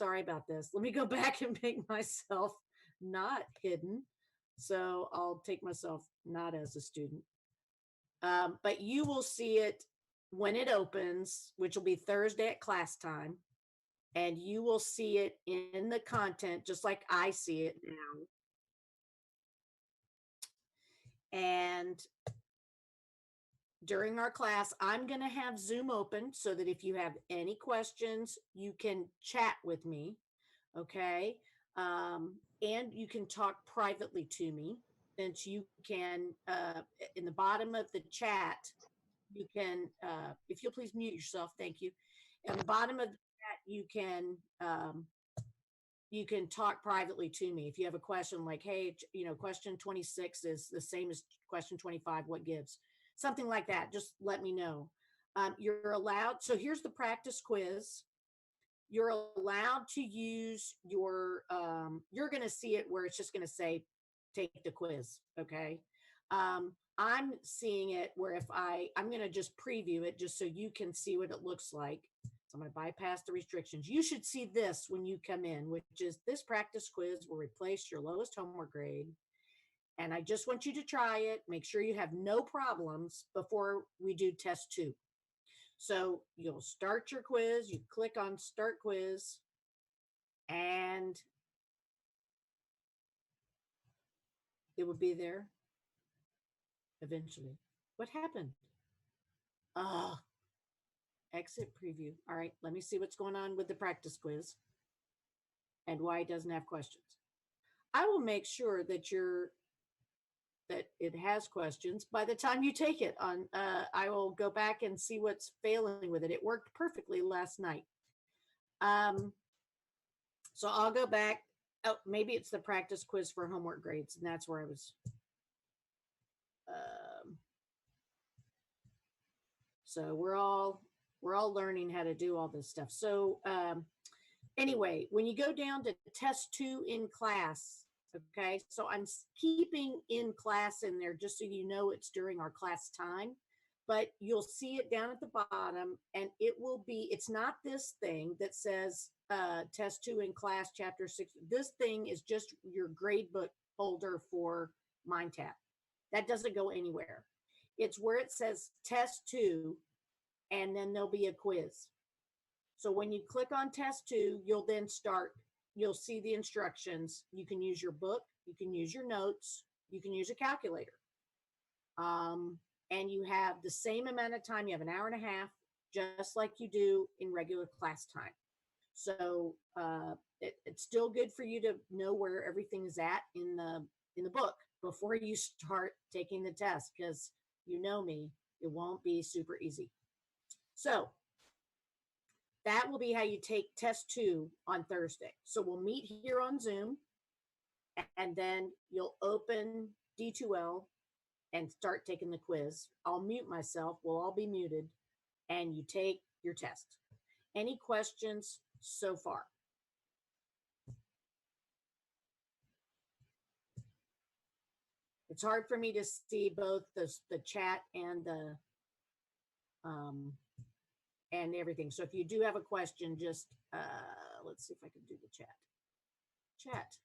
sorry about this. Let me go back and make myself not hidden. So I'll take myself not as a student. But you will see it when it opens, which will be Thursday at class time. And you will see it in the content, just like I see it now. And during our class, I'm going to have Zoom open so that if you have any questions, you can chat with me. Okay. And you can talk privately to me. And you can, in the bottom of the chat, you can, if you'll please mute yourself, thank you. At the bottom of the chat, you can talk privately to me. If you have a question like, hey, question 26 is the same as question 25, what gives? Something like that, just let me know. You're allowed, so here's the practice quiz. You're allowed to use your, you're going to see it where it's just going to say, take the quiz, okay? I'm seeing it where if I'm going to just preview it just so you can see what it looks like. So I'm going to bypass the restrictions. You should see this when you come in, which is this practice quiz will replace your lowest homework grade. And I just want you to try it. Make sure you have no problems before we do test 2. So you'll start your quiz. You click on start quiz and it will be there eventually. What happened? Exit preview. All right, let me see what's going on with the practice quiz and why it doesn't have questions. I will make sure that it has questions by the time you take it on. I will go back and see what's failing with it. It worked perfectly last night. So I'll go back. Oh, maybe it's the practice quiz for homework grades, and that's where I was. So we're all learning how to do all this stuff. So anyway, when you go down to test 2 in class, okay, so I'm keeping in class in there just so you know it's during our class time, but you'll see it down at the bottom and it will be, it's not this thing that says test 2 in class chapter 6. This thing is just your grade book folder for MindTap. That doesn't go anywhere. It's where it says test 2 and then there'll be a quiz. So when you click on test 2, you'll then start, you'll see the instructions. You can use your book, you can use your notes, you can use a calculator. And you have the same amount of time. You have an hour and a half, just like you do in regular class time. So it's still good for you to know where everything is at in the book before you start taking the test, because you know me, it won't be super easy. So that will be how you take test 2 on Thursday. So we'll meet here on Zoom, and then you'll open D2L and start taking the quiz. I'll mute myself. We'll all be muted, and you take your test. Any questions so far? It's hard for me to see both the chat and the and everything. So if you do have a question, just let's see if I can do the chat.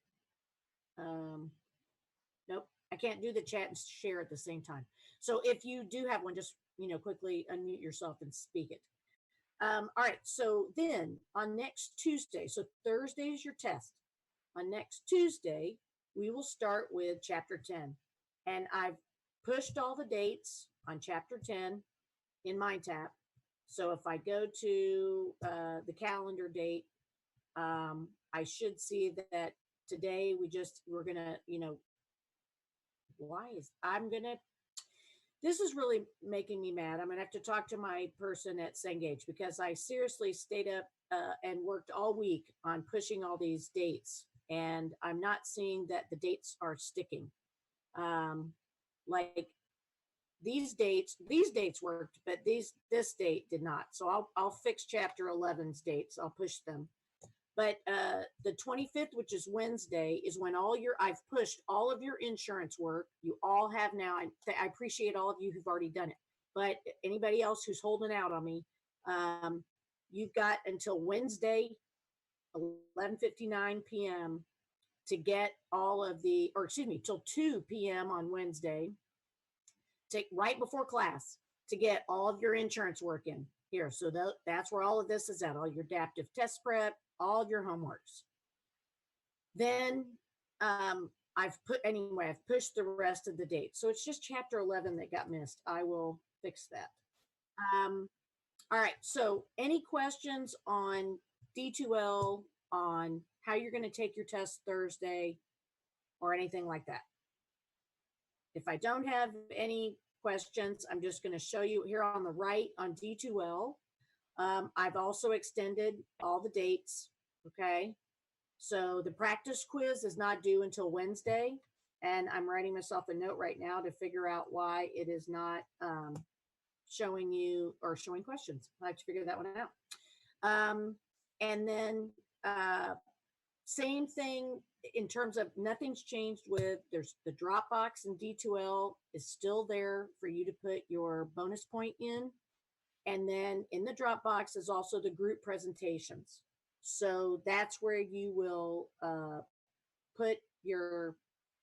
Nope, I can't do the chat and share at the same time. So if you do have one, just quickly unmute yourself and speak it. All right, so then on next Tuesday, so Thursday is your test. On next Tuesday, we will start with chapter 10. And I've pushed all the dates on chapter 10 in MindTap. So if I go to the calendar date, I should see that today we're gonna, this is really making me mad. I'm gonna have to talk to my person at Cengage, because I seriously stayed up and worked all week on pushing all these dates, and I'm not seeing that the dates are sticking. Like these dates worked, but this date did not. So I'll fix chapter 11's dates. I'll push them. But the 25th, which is Wednesday, is when I've pushed all of your insurance work. You all have now. I appreciate all of you who've already done it. But anybody else who's holding out on me, you've got until Wednesday 11:59 p.m. to get all of the, or excuse me, till 2 p.m. on Wednesday, right before class, to get all of your insurance work in here. So that's where all of this is at, all your adaptive test prep, all of your homeworks. Then I've pushed the rest of the dates. So it's just chapter 11 that got missed. I will fix that. All right. So any questions on D2L, on how you're going to take your test Thursday or anything like that? If I don't have any questions, I'm just going to show you here on the right on D2L. I've also extended all the dates. Okay. So the practice quiz is not due until Wednesday. And I'm writing myself a note right now to figure out why it is not showing you or showing questions. I have to figure that one out. And then same thing in terms of nothing's changed with, there's the Dropbox and D2L is still there for you to put your bonus point in. And then in the Dropbox is also the group presentations. So that's where you will put your,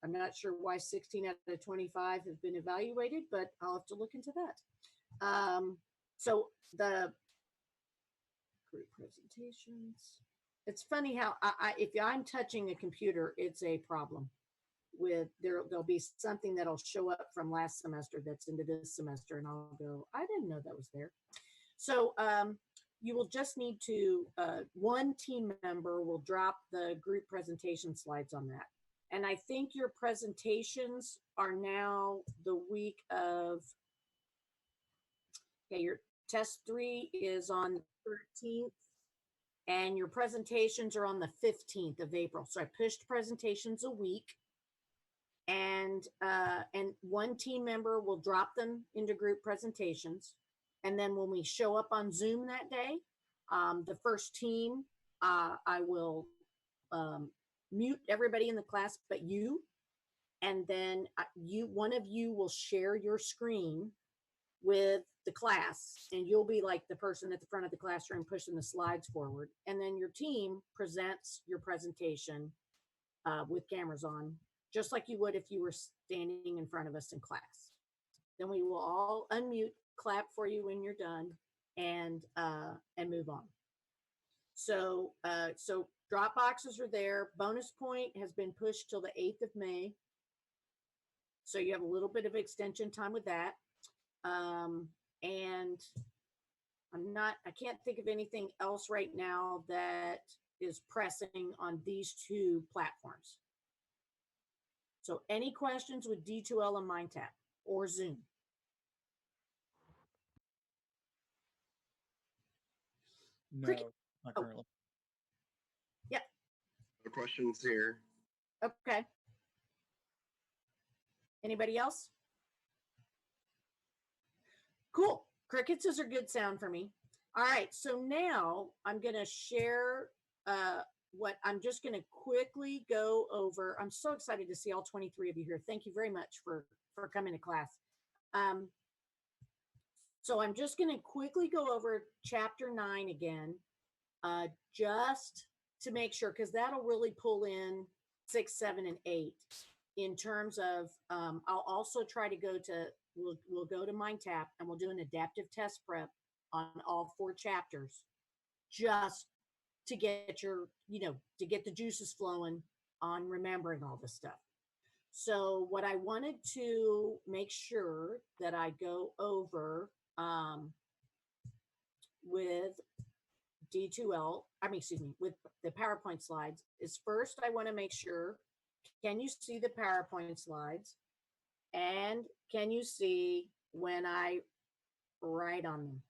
I'm not sure why 16 out of 25 have been evaluated, but I'll have to look into that. So the group presentations, it's funny how if I'm touching a computer, it's a problem with there'll be something that'll show up from last semester that's into this semester, and I'll go, I didn't know that was there. So you will just need to, one team member will drop the group presentation slides on that. And I think your presentations are now the week of, okay, your test 3 is on the 13th. And your presentations are on the 15th of April. So I pushed presentations a week, and one team member will drop them into group presentations. And then when we show up on Zoom that day, the first team, I will mute everybody in the class but you. And then one of you will share your screen with the class, and you'll be like the person at the front of the classroom pushing the slides forward. And then your team presents your presentation with cameras on, just like you would if you were standing in front of us in class. Then we will all unmute, clap for you when you're done, and move on. So so drop boxes are there. Bonus point has been pushed till the 8th of May. So you have a little bit of extension time with that. And I can't think of anything else right now that is pressing on these two platforms. So any questions with D2L and MindTap or Zoom? No, not currently. Yeah. No questions here. Okay. Anybody else? Cool. Crickets is a good sound for me. All right. So now I'm going to share what I'm just going to quickly go over. I'm so excited to see all 23 of you here. Thank you very much for coming to class. So I'm just going to quickly go over chapter 9 again, just to make sure, because that'll really pull in 6, 7, and 8 in terms of, I'll also try to go to, we'll go to MindTap and we'll do an adaptive test prep on all 4 chapters, just to get your, to get the juices flowing on remembering all this stuff. So what I wanted to make sure that I go over with D2L, with the PowerPoint slides is, first, I want to make sure, can you see the PowerPoint slides? And can you see when I write on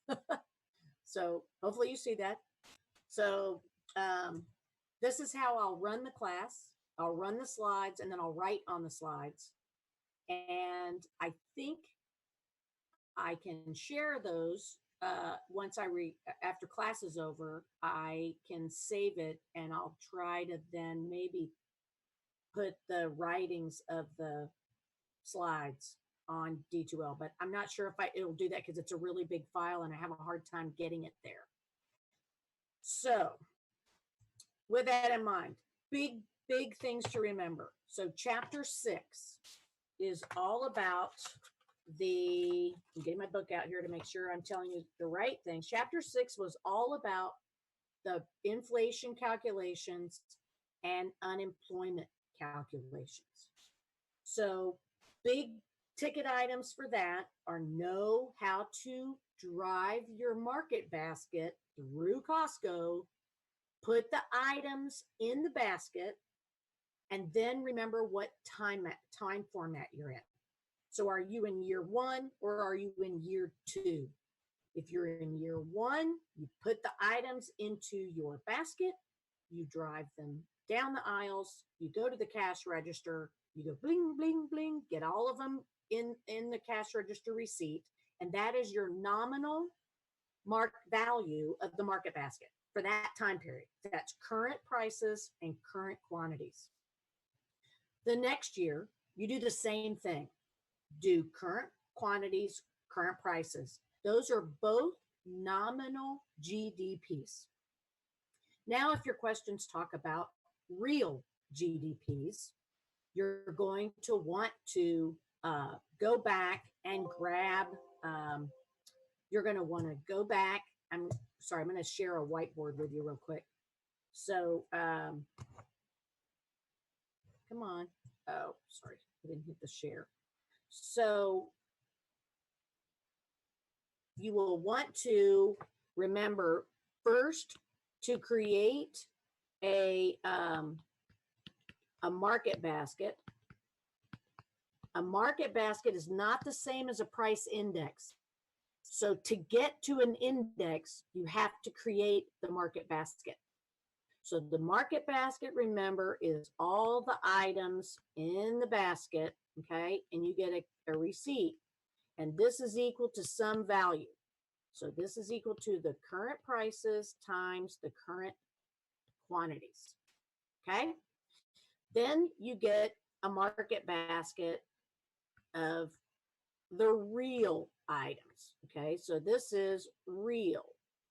them? So hopefully you see that. So this is how I'll run the class. I'll run the slides and then I'll write on the slides. And I think I can share those once after class is over. I can save it and I'll try to then maybe put the writings of the slides on D2L, but I'm not sure if it'll do that because it's a really big file and I have a hard time getting it there. So with that in mind, big things to remember. So chapter 6 is all about I'm getting my book out here to make sure I'm telling you the right things. Chapter 6 was all about the inflation calculations and unemployment calculations. So big ticket items for that are know how to drive your market basket through Costco, put the items in the basket, and then remember what time format you're in. So are you in year 1 or are you in year 2? If you're in year 1, you put the items into your basket, you drive them down the aisles, you go to the cash register, you go bling, bling, bling, get all of them in the cash register receipt, and that is your nominal mark value of the market basket for that time period. That's current prices and current quantities. The next year, you do the same thing. Do current quantities, current prices. Those are both nominal GDPs. Now, if your questions talk about real GDPs, you're going to want to go back and grab, you're going to want to go back. I'm sorry, I'm going to share a whiteboard with you real quick. So, come on. Oh, sorry, I didn't hit the share. So you will want to remember first to create a market basket. A market basket is not the same as a price index. So to get to an index, you have to create the market basket. So the market basket, remember, is all the items in the basket, okay? And you get a receipt. And this is equal to some value. So this is equal to the current prices times the current quantities, okay? Then you get a market basket of the real items, okay? So this is real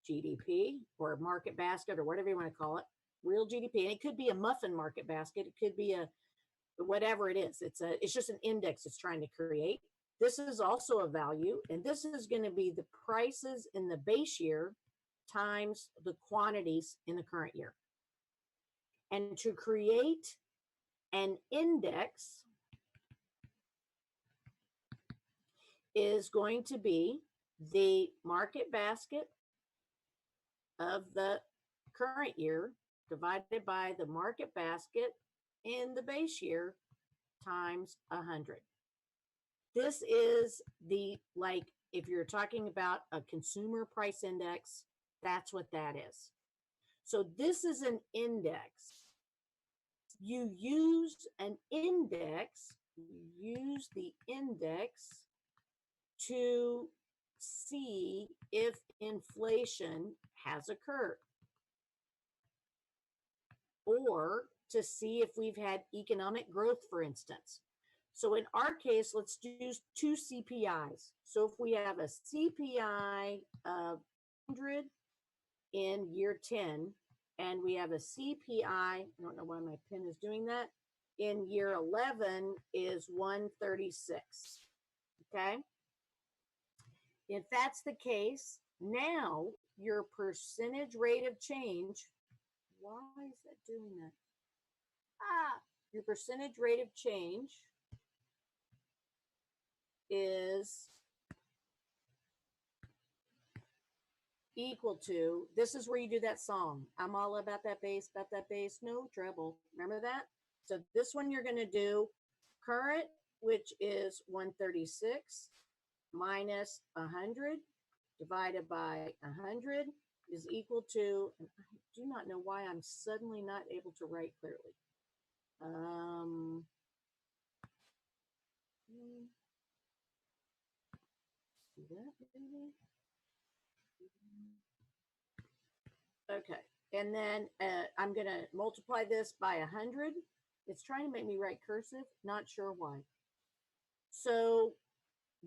GDP or market basket or whatever you want to call it, real GDP. And it could be a muffin market basket. It could be a whatever it is. It's just an index it's trying to create. This is also a value, and this is going to be the prices in the base year times the quantities in the current year. And to create an index is going to be the market basket of the current year divided by the market basket in the base year times 100. This is the, like, if you're talking about a consumer price index, that's what that is. So this is an index. You use an index, you use the index to see if inflation has occurred, or to see if we've had economic growth, for instance. So in our case, let's use 2 CPIs. So if we have a CPI of 100 in year 10, and we have a CPI, I don't know why my pen is doing that, in year 11 is 136, okay? If that's the case, now your percentage rate of change, why is that doing that? Your percentage rate of change is equal to, this is where you do that song, I'm all about that bass, no trouble. Remember that? So this one you're going to do current, which is 136 minus 100 divided by 100 is equal to, and I do not know why I'm suddenly not able to write clearly. Okay, and then I'm going to multiply this by 100. It's trying to make me write cursive, not sure why. So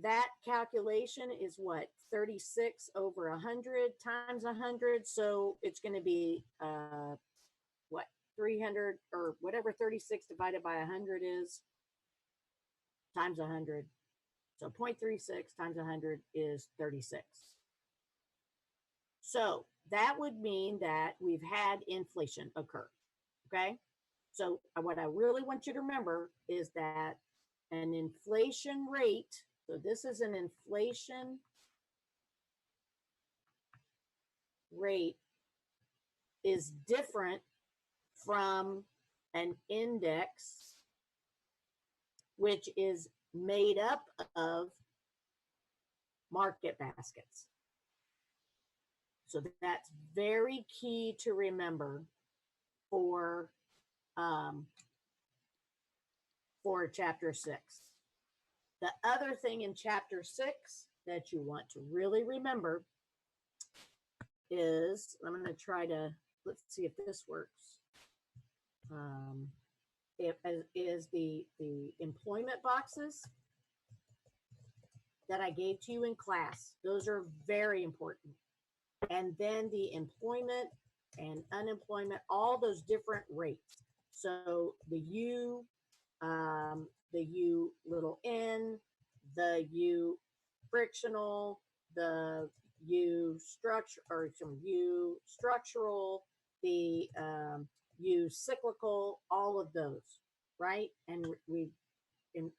that calculation is what? 36 over 100 times 100. So it's going to be, what, 300 or whatever 36 divided by 100 is times 100. So 0.36 times 100 is 36. So that would mean that we've had inflation occur. Okay. So what I really want you to remember is that an inflation rate, so this is an inflation rate, is different from an index, which is made up of market baskets. So that's very key to remember for chapter 6. The other thing in chapter 6 that you want to really remember is, I'm going to try to, let's see if this works. Is the employment boxes that I gave to you in class. Those are very important. And then the employment and unemployment, all those different rates. So the U little n, the U frictional, the U structure, or some U structural, the U cyclical, all of those, right? And in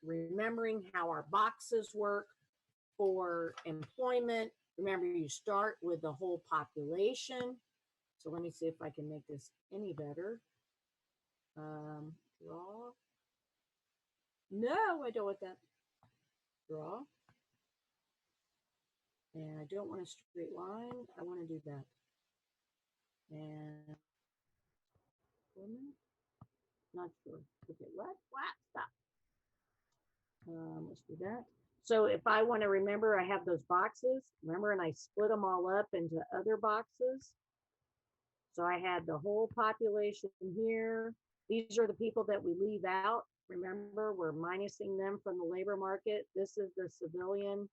remembering how our boxes work for employment, remember you start with the whole population. So let me see if I can make this any better. Draw. No, I don't want that. Draw. And I don't want a straight line. I want to do that. And not sure. Okay, what? Stop. Let's do that. So if I want to remember, I have those boxes, remember, and I split them all up into other boxes. So I had the whole population here. These are the people that we leave out. Remember, we're minusing them from the labor market. This is the civilian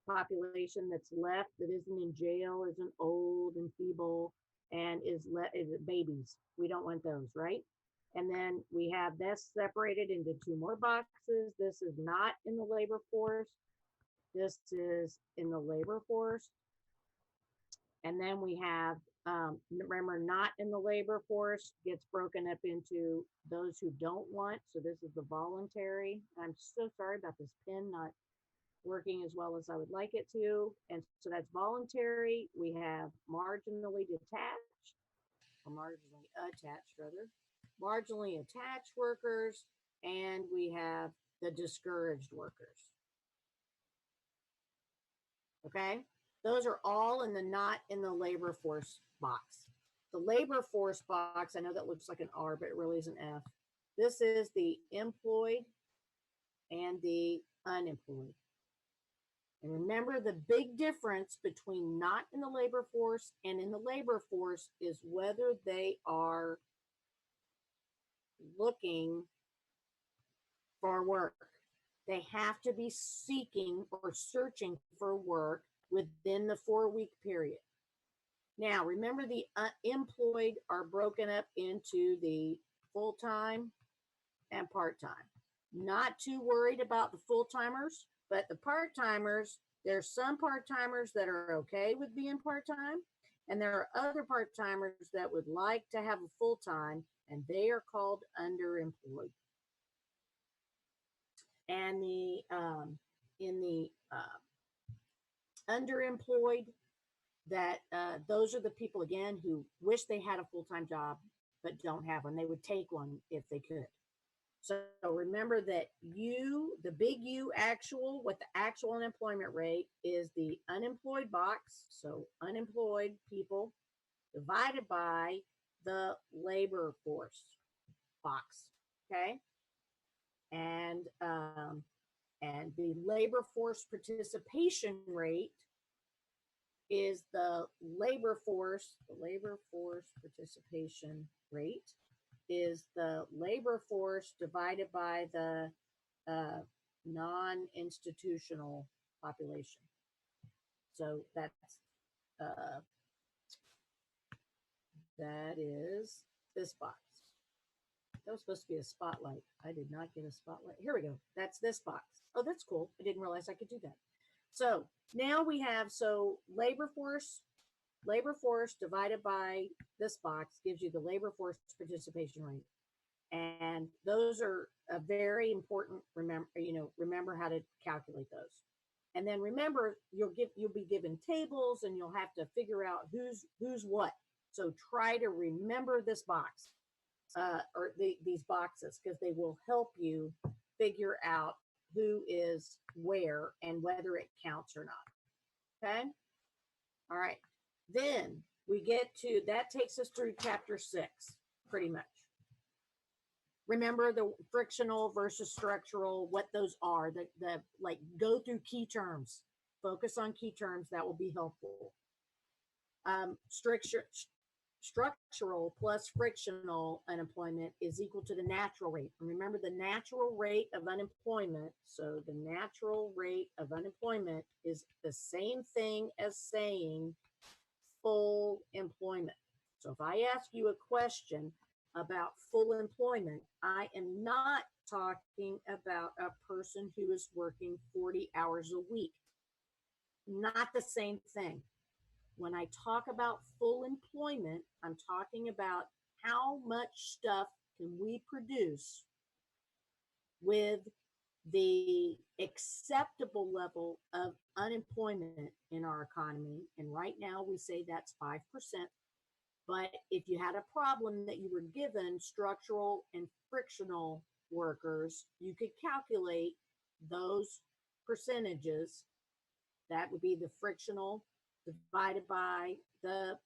population that's left, that isn't in jail, isn't old and feeble, and is babies. We don't want those, right? And then we have this separated into two more boxes. This is not in the labor force. This is in the labor force. And then we have, remember, not in the labor force gets broken up into those who don't want. So this is the voluntary. I'm so sorry about this pen not working as well as I would like it to. And so that's voluntary. We have marginally detached, or marginally attached rather, marginally attached workers, and we have the discouraged workers. Okay, those are all in the not in the labor force box. The labor force box, I know that looks like an R, but it really is an F. This is the employed and the unemployed. And remember, the big difference between not in the labor force and in the labor force is whether they are looking for work. They have to be seeking or searching for work within the 4-week period. Now, remember, the employed are broken up into the full-time and part-time. Not too worried about the full-timers, but the part-timers, there's some part-timers that are okay with being part-time, and there are other part-timers that would like to have a full-time, and they are called underemployed. And in the underemployed, that those are the people, again, who wish they had a full-time job but don't have one. They would take one if they could. So remember that the big U actual, what the actual unemployment rate is, the unemployed box, so unemployed people, divided by the labor force box, okay? And the labor force participation rate is the labor force participation rate is the labor force divided by the non-institutional population. So that is this box. That was supposed to be a spotlight. I did not get a spotlight. Here we go. That's this box. Oh, that's cool. I didn't realize I could do that. So now we have, labor force divided by this box gives you the labor force participation rate. And those are a very important, remember how to calculate those. And then remember, you'll be given tables and you'll have to figure out who's what. So try to remember this box. Or these boxes, because they will help you figure out who is where and whether it counts or not. Okay. All right. Then we get to, that takes us through chapter 6, pretty much. Remember the frictional versus structural, what those are, like go through key terms, focus on key terms, that will be helpful. Structural plus frictional unemployment is equal to the natural rate. And remember the natural rate of unemployment. So the natural rate of unemployment is the same thing as saying full employment. So if I ask you a question about full employment, I am not talking about a person who is working 40 hours a week. Not the same thing. When I talk about full employment, I'm talking about how much stuff can we produce with the acceptable level of unemployment in our economy. And right now we say that's 5%. But if you had a problem that you were given structural and frictional workers, you could calculate those percentages. That would be the frictional divided by the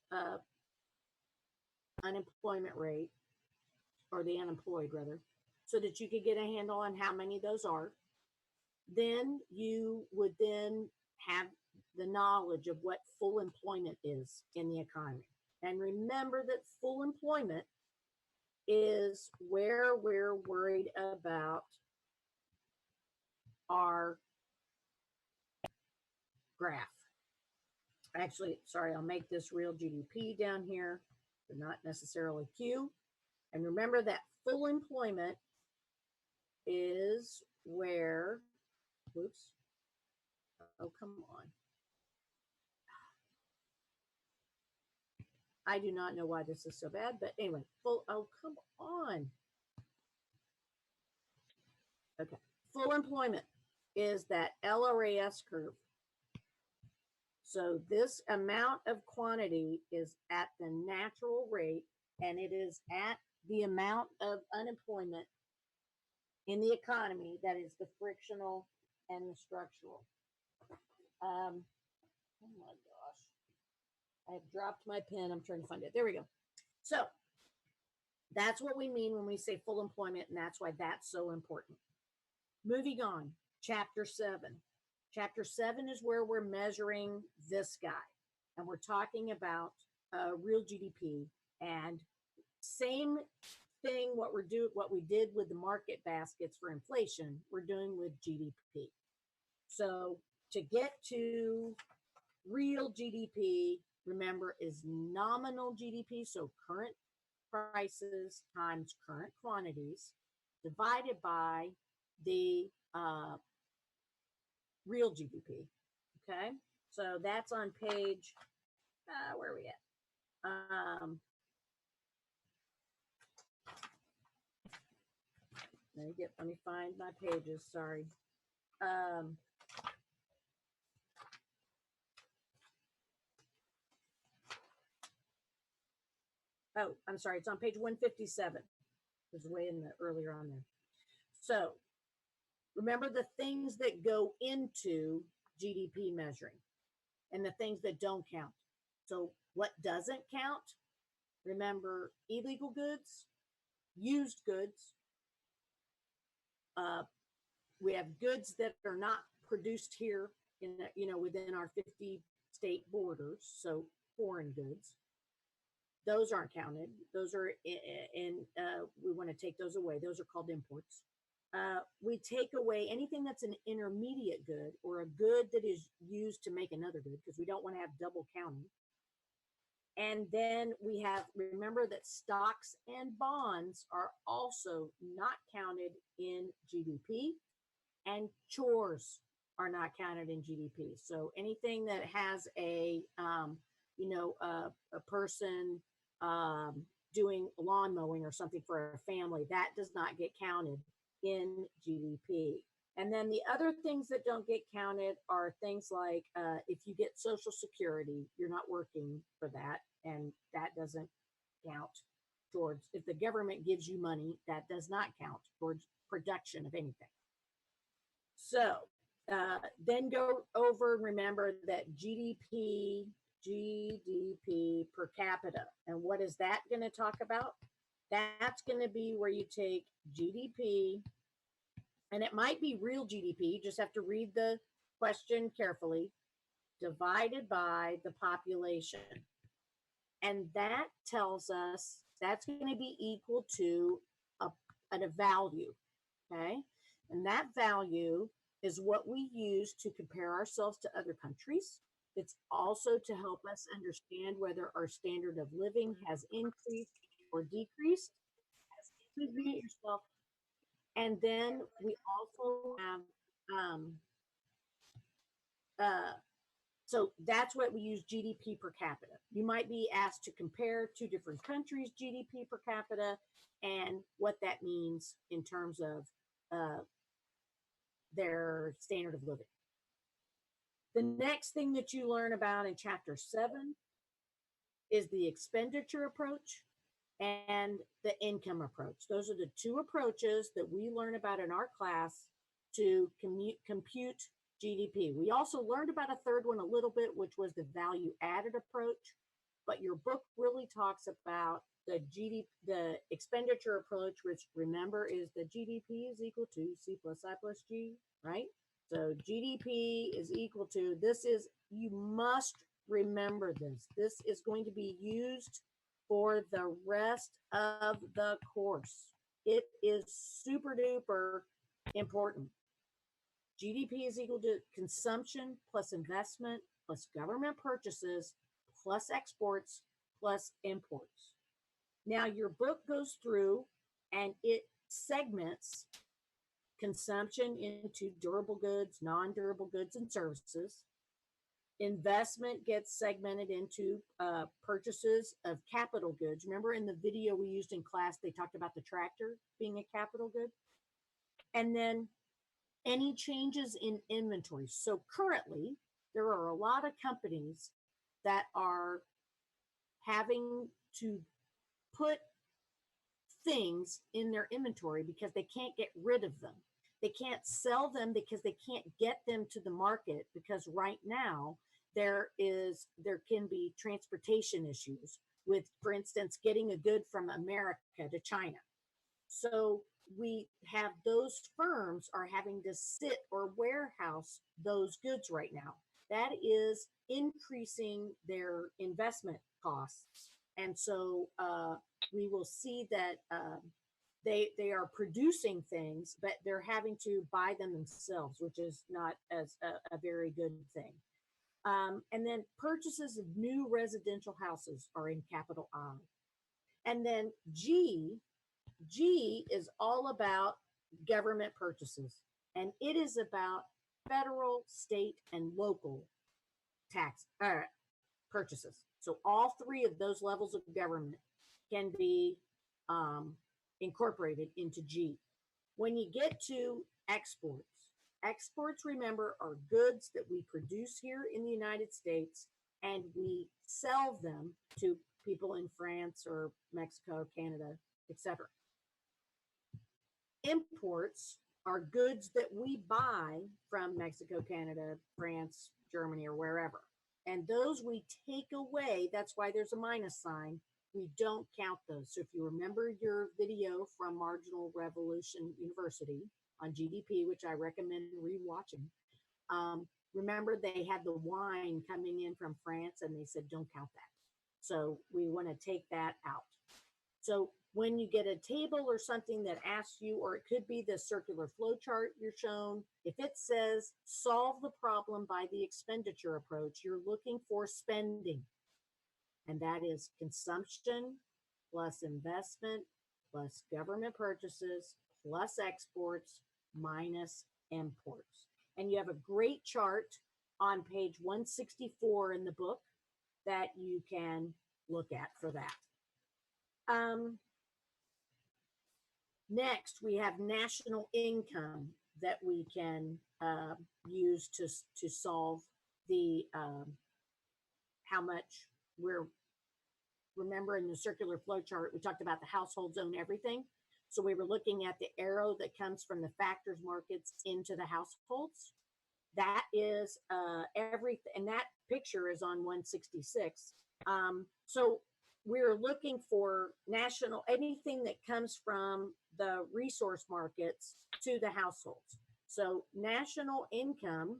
unemployment rate, or the unemployed rather, so that you could get a handle on how many those are. Then you would then have the knowledge of what full employment is in the economy. And remember that full employment is where we're worried about our graph. Actually, sorry, I'll make this real GDP down here, but not necessarily Q. And remember that full employment is where, whoops, oh, come on. I do not know why this is so bad, but anyway, oh, come on. Okay, full employment is that LRAS curve. So this amount of quantity is at the natural rate, and it is at the amount of unemployment in the economy that is the frictional and the structural. Oh my gosh. I have dropped my pen. I'm trying to find it. There we go. So that's what we mean when we say full employment, and that's why that's so important. Moving on, chapter 7. Chapter 7 is where we're measuring this guy, and we're talking about real GDP. And same thing, what we did with the market baskets for inflation, we're doing with GDP. So to get to real GDP, remember, is nominal GDP, so current prices times current quantities, divided by the real GDP. Okay, so that's on page, where are we at? Let me find my pages, sorry. Oh, I'm sorry, it's on page 157. It was way in the earlier on there. So remember the things that go into GDP measuring and the things that don't count. So what doesn't count? Remember, illegal goods, used goods. We have goods that are not produced here in within our 50 state borders, so foreign goods. Those aren't counted. Those are we want to take those away. Those are called imports. We take away anything that's an intermediate good or a good that is used to make another good, because we don't want to have double counting. And then we have, remember that stocks and bonds are also not counted in GDP, and chores are not counted in GDP. So anything that has a person doing lawn mowing or something for a family, that does not get counted in GDP. And then the other things that don't get counted are things like if you get Social Security, you're not working for that, and that doesn't count towards, if the government gives you money, that does not count towards production of anything. So then go over and remember that GDP per capita. And what is that going to talk about? That's going to be where you take GDP, and it might be real GDP, you just have to read the question carefully, divided by the population. And that tells us that's going to be equal to a value, okay? And that value is what we use to compare ourselves to other countries. It's also to help us understand whether our standard of living has increased or decreased. Please mute yourself. And then we also have, so that's what we use GDP per capita. You might be asked to compare two different countries' GDP per capita and what that means in terms of their standard of living. The next thing that you learn about in chapter 7 is the expenditure approach and the income approach. Those are the two approaches that we learn about in our class to compute GDP. We also learned about a third one a little bit, which was the value added approach, but your book really talks about the expenditure approach, which remember is the GDP is equal to C plus I plus G, right? So GDP is equal to, this is, you must remember this. This is going to be used for the rest of the course. It is super duper important. GDP is equal to consumption plus investment plus government purchases plus exports plus imports. Now your book goes through and it segments consumption into durable goods, non-durable goods, and services. Investment gets segmented into purchases of capital goods. Remember in the video we used in class, they talked about the tractor being a capital good. And then any changes in inventory. So currently, there are a lot of companies that are having to put things in their inventory because they can't get rid of them. They can't sell them because they can't get them to the market, because right now there can be transportation issues with, for instance, getting a good from America to China. So we have those firms are having to sit or warehouse those goods right now. That is increasing their investment costs. And so we will see that they are producing things, but they're having to buy them themselves, which is not as a very good thing. And then purchases of new residential houses are in capital I. And then G is all about government purchases, and it is about federal, state, and local tax purchases. So all three of those levels of government can be incorporated into G. When you get to exports, remember, are goods that we produce here in the United States and we sell them to people in France or Mexico, Canada, etc. Imports are goods that we buy from Mexico, Canada, France, Germany, or wherever. And those we take away. That's why there's a minus sign. We don't count those. So if you remember your video from Marginal Revolution University on GDP, which I recommend rewatching, remember they had the wine coming in from France and they said, don't count that. So we want to take that out. So when you get a table or something that asks you, or it could be the circular flow chart you're shown, if it says solve the problem by the expenditure approach, you're looking for spending. and that is consumption plus investment plus government purchases plus exports minus imports. And you have a great chart on page 164 in the book that you can look at for that. Next, we have national income that we can use to solve the how much we're, remember in the circular flow chart, we talked about the households own everything. So we were looking at the arrow that comes from the factors markets into the households. That is everything, and that picture is on 166. So we're looking for national, anything that comes from the resource markets to the households. So national income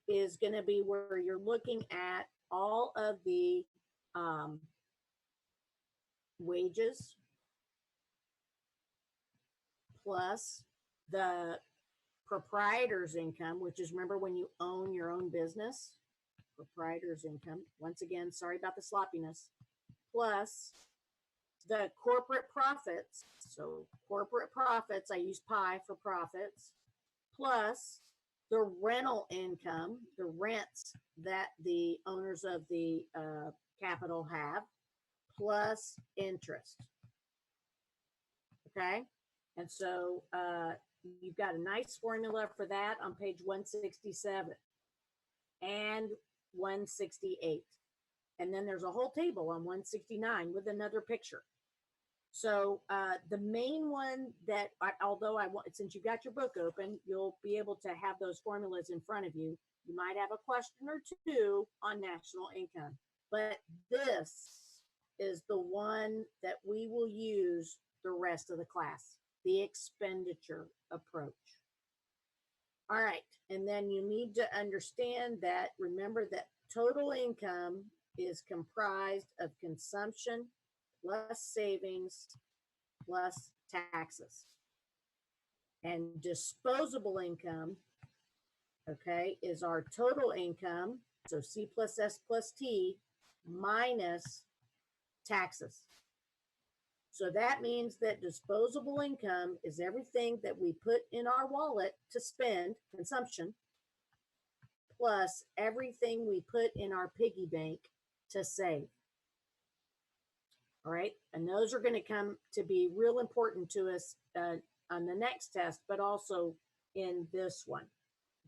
is going to be where you're looking at all of the wages plus the proprietor's income, which is, remember, when you own your own business, proprietor's income. Once again, sorry about the sloppiness. Plus the corporate profits. So corporate profits, I use pi for profits, plus the rental income, the rents that the owners of the capital have, plus interest. Okay. And so you've got a nice formula for that on page 167 and 168. And then there's a whole table on 169 with another picture. So the main one that, although I want, since you got your book open, you'll be able to have those formulas in front of you. You might have a question or two on national income, but this is the one that we will use the rest of the class, the expenditure approach. All right, and then you need to understand that, remember that total income is comprised of consumption plus savings plus taxes. And disposable income, okay, is our total income, so C plus S plus T minus taxes. So that means that disposable income is everything that we put in our wallet to spend, consumption, plus everything we put in our piggy bank to save. All right, and those are going to come to be real important to us on the next test, but also in this one,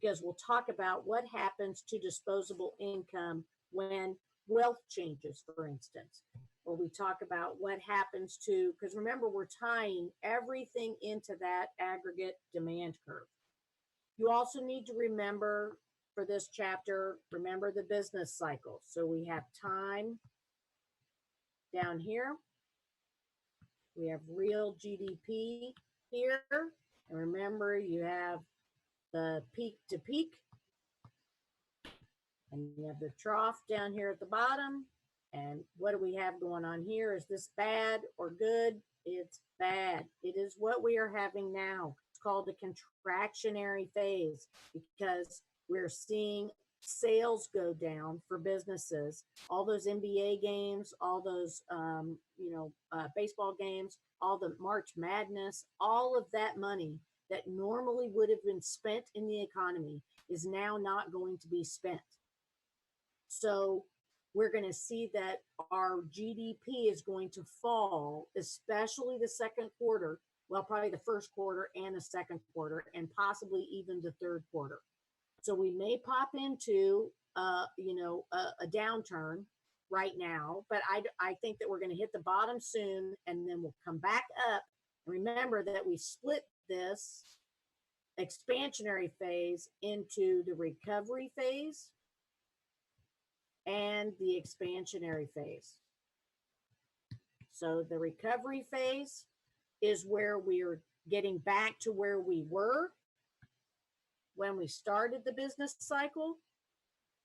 because we'll talk about what happens to disposable income when wealth changes, for instance, or we talk about what happens to, because remember, we're tying everything into that aggregate demand curve. You also need to remember for this chapter, remember the business cycle. So we have time down here. We have real GDP here. And remember, you have the peak to peak. And you have the trough down here at the bottom. And what do we have going on here? Is this bad or good? It's bad. It is what we are having now. It's called the contractionary phase because we're seeing sales go down for businesses. All those NBA games, all those baseball games, all the March Madness, all of that money that normally would have been spent in the economy is now not going to be spent. So we're going to see that our GDP is going to fall, especially the second quarter, well, probably the first quarter and the second quarter, and possibly even the third quarter. So we may pop into, a downturn right now, but I think that we're going to hit the bottom soon, and then we'll come back up. Remember that we split this expansionary phase into the recovery phase and the expansionary phase. So the recovery phase is where we're getting back to where we were when we started the business cycle.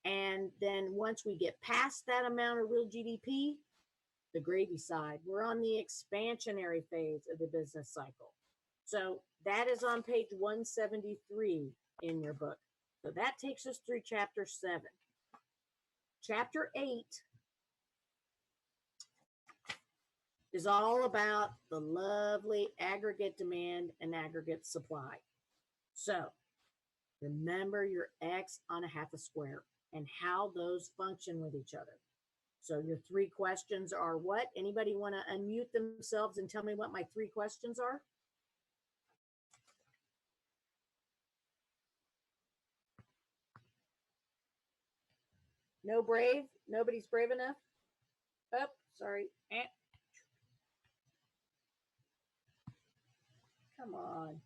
And then once we get past that amount of real GDP, the gravy side, we're on the expansionary phase of the business cycle. So that is on page 173 in your book. So that takes us through chapter 7. Chapter 8 is all about the lovely aggregate demand and aggregate supply. So remember your X on a half a square and how those function with each other. So your three questions are what? Anybody want to unmute themselves and tell me what my three questions are? No brave? Nobody's brave enough? Oh, sorry. Come on.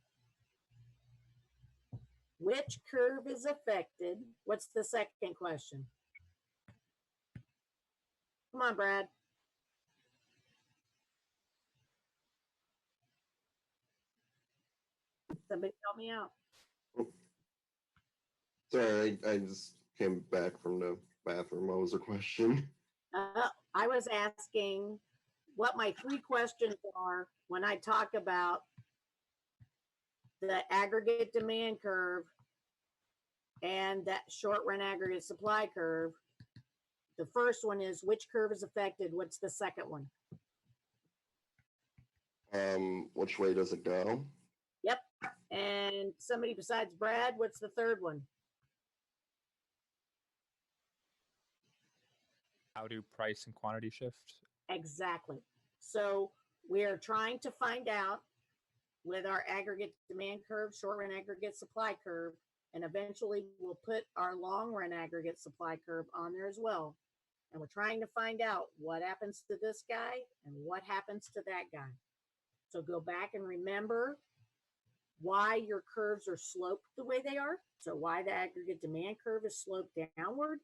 Which curve is affected? What's the second question? Come on, Brad. Somebody help me out. Sorry, I just came back from the bathroom. What was the question? I was asking what my three questions are when I talk about the aggregate demand curve and that short run aggregate supply curve. The first one is which curve is affected? What's the second one? Which way does it go? Yep. And somebody besides Brad, what's the third one? How do price and quantity shift? Exactly. So we're trying to find out with our aggregate demand curve, short run aggregate supply curve, and eventually we'll put our long run aggregate supply curve on there as well. And we're trying to find out what happens to this guy and what happens to that guy. So go back and remember why your curves are sloped the way they are. So why the aggregate demand curve is sloped downward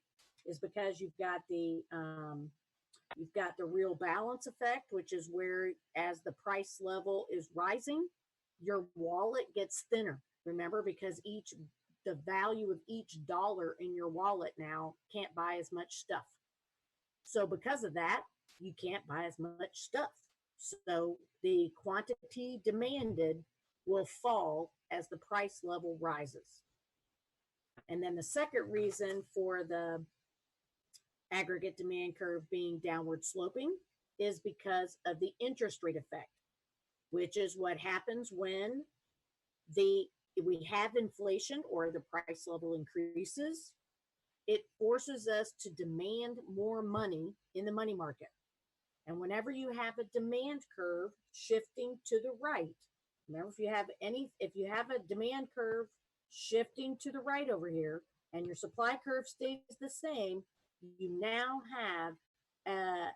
is because you've got the real balance effect, which is where as the price level is rising, your wallet gets thinner. Remember, because the value of each dollar in your wallet now can't buy as much stuff. So because of that, you can't buy as much stuff. So the quantity demanded will fall as the price level rises. And then the second reason for the aggregate demand curve being downward sloping is because of the interest rate effect, which is what happens when we have inflation or the price level increases. It forces us to demand more money in the money market. And whenever you have a demand curve shifting to the right, remember if you have a demand curve shifting to the right over here and your supply curve stays the same, you now have a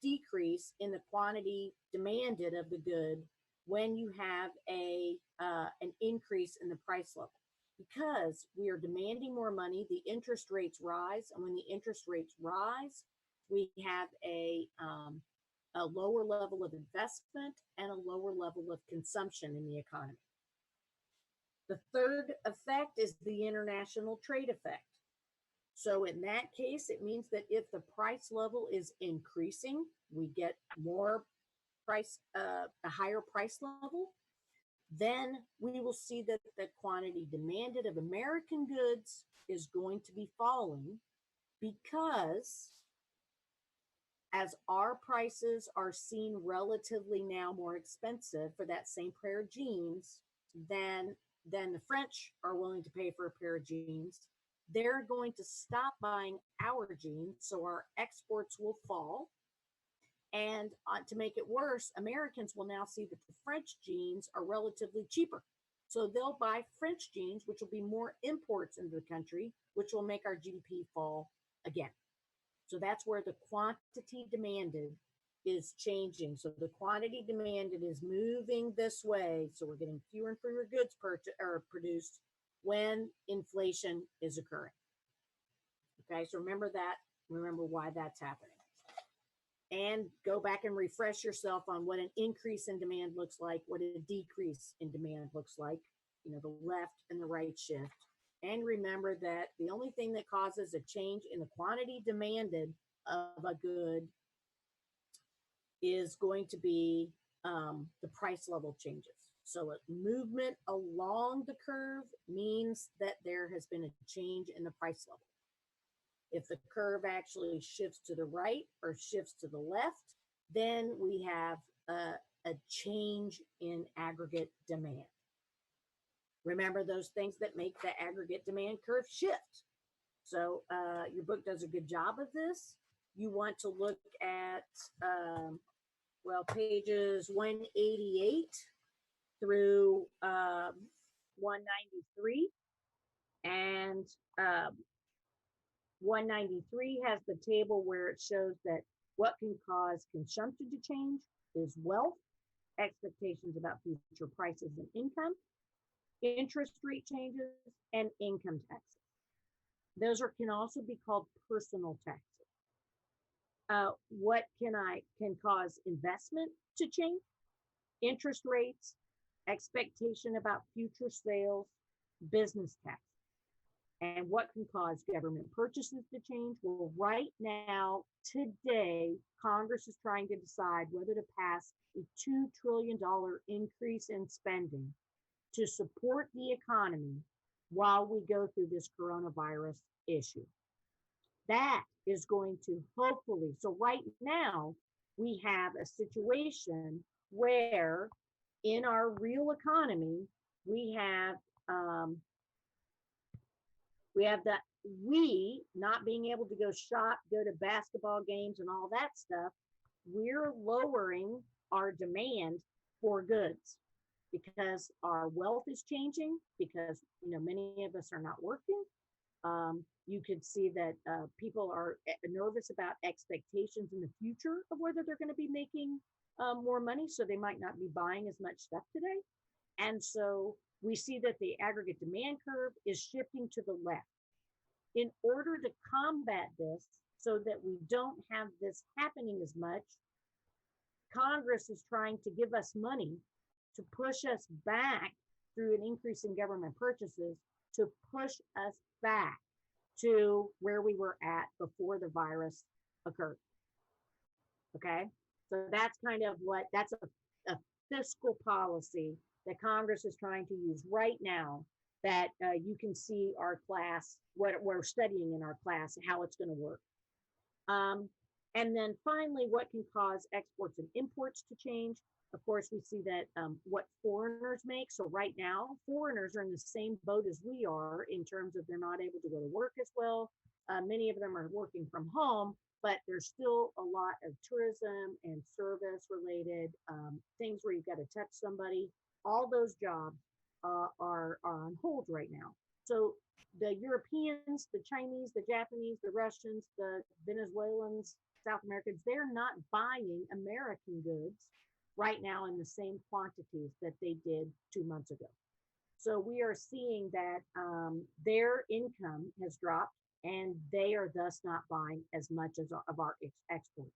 decrease in the quantity demanded of the good when you have an increase in the price level. Because we are demanding more money, the interest rates rise, and when the interest rates rise, we have a lower level of investment and a lower level of consumption in the economy. The third effect is the international trade effect. So in that case, it means that if the price level is increasing, we get more price, a higher price level, then we will see that the quantity demanded of American goods is going to be falling because as our prices are seen relatively now more expensive for that same pair of jeans than the French are willing to pay for a pair of jeans, they're going to stop buying our jeans, so our exports will fall. And to make it worse, Americans will now see that the French jeans are relatively cheaper. So they'll buy French jeans, which will be more imports into the country, which will make our GDP fall again. So that's where the quantity demanded is changing. So the quantity demanded is moving this way. So we're getting fewer and fewer goods produced when inflation is occurring. Okay, so remember that. Remember why that's happening. And go back and refresh yourself on what an increase in demand looks like, what a decrease in demand looks like, the left and the right shift. And remember that the only thing that causes a change in the quantity demanded of a good is going to be the price level changes. So a movement along the curve means that there has been a change in the price level. If the curve actually shifts to the right or shifts to the left, then we have a change in aggregate demand. Remember those things that make the aggregate demand curve shift. So your book does a good job of this. You want to look at, pages 188 through 193. And 193 has the table where it shows that what can cause consumption to change is wealth, expectations about future prices and income, interest rate changes, and income taxes. Those can also be called personal taxes. What can cause investment to change? Interest rates, expectation about future sales, business taxes. And what can cause government purchases to change? Well, right now, today, Congress is trying to decide whether to pass a $2 trillion increase in spending to support the economy while we go through this coronavirus issue. That is going to hopefully, so right now, we have a situation where in our real economy, we have that we not being able to go shop, go to basketball games and all that stuff, we're lowering our demand for goods because our wealth is changing, because many of us are not working. You could see that people are nervous about expectations in the future of whether they're going to be making more money, so they might not be buying as much stuff today. And so we see that the aggregate demand curve is shifting to the left. In order to combat this so that we don't have this happening as much, Congress is trying to give us money to push us back through an increase in government purchases to push us back to where we were at before the virus occurred. Okay, so that's kind of that's a fiscal policy that Congress is trying to use right now, that you can see our class, what we're studying in our class, how it's going to work. And then finally, what can cause exports and imports to change? Of course, we see that what foreigners make. So right now, foreigners are in the same boat as we are in terms of they're not able to go to work as well. Many of them are working from home, but there's still a lot of tourism and service related things where you've got to touch somebody. All those jobs are on hold right now. So the Europeans, the Chinese, the Japanese, the Russians, the Venezuelans, South Americans, they're not buying American goods right now in the same quantities that they did 2 months ago. So we are seeing that their income has dropped and they are thus not buying as much as of our exports.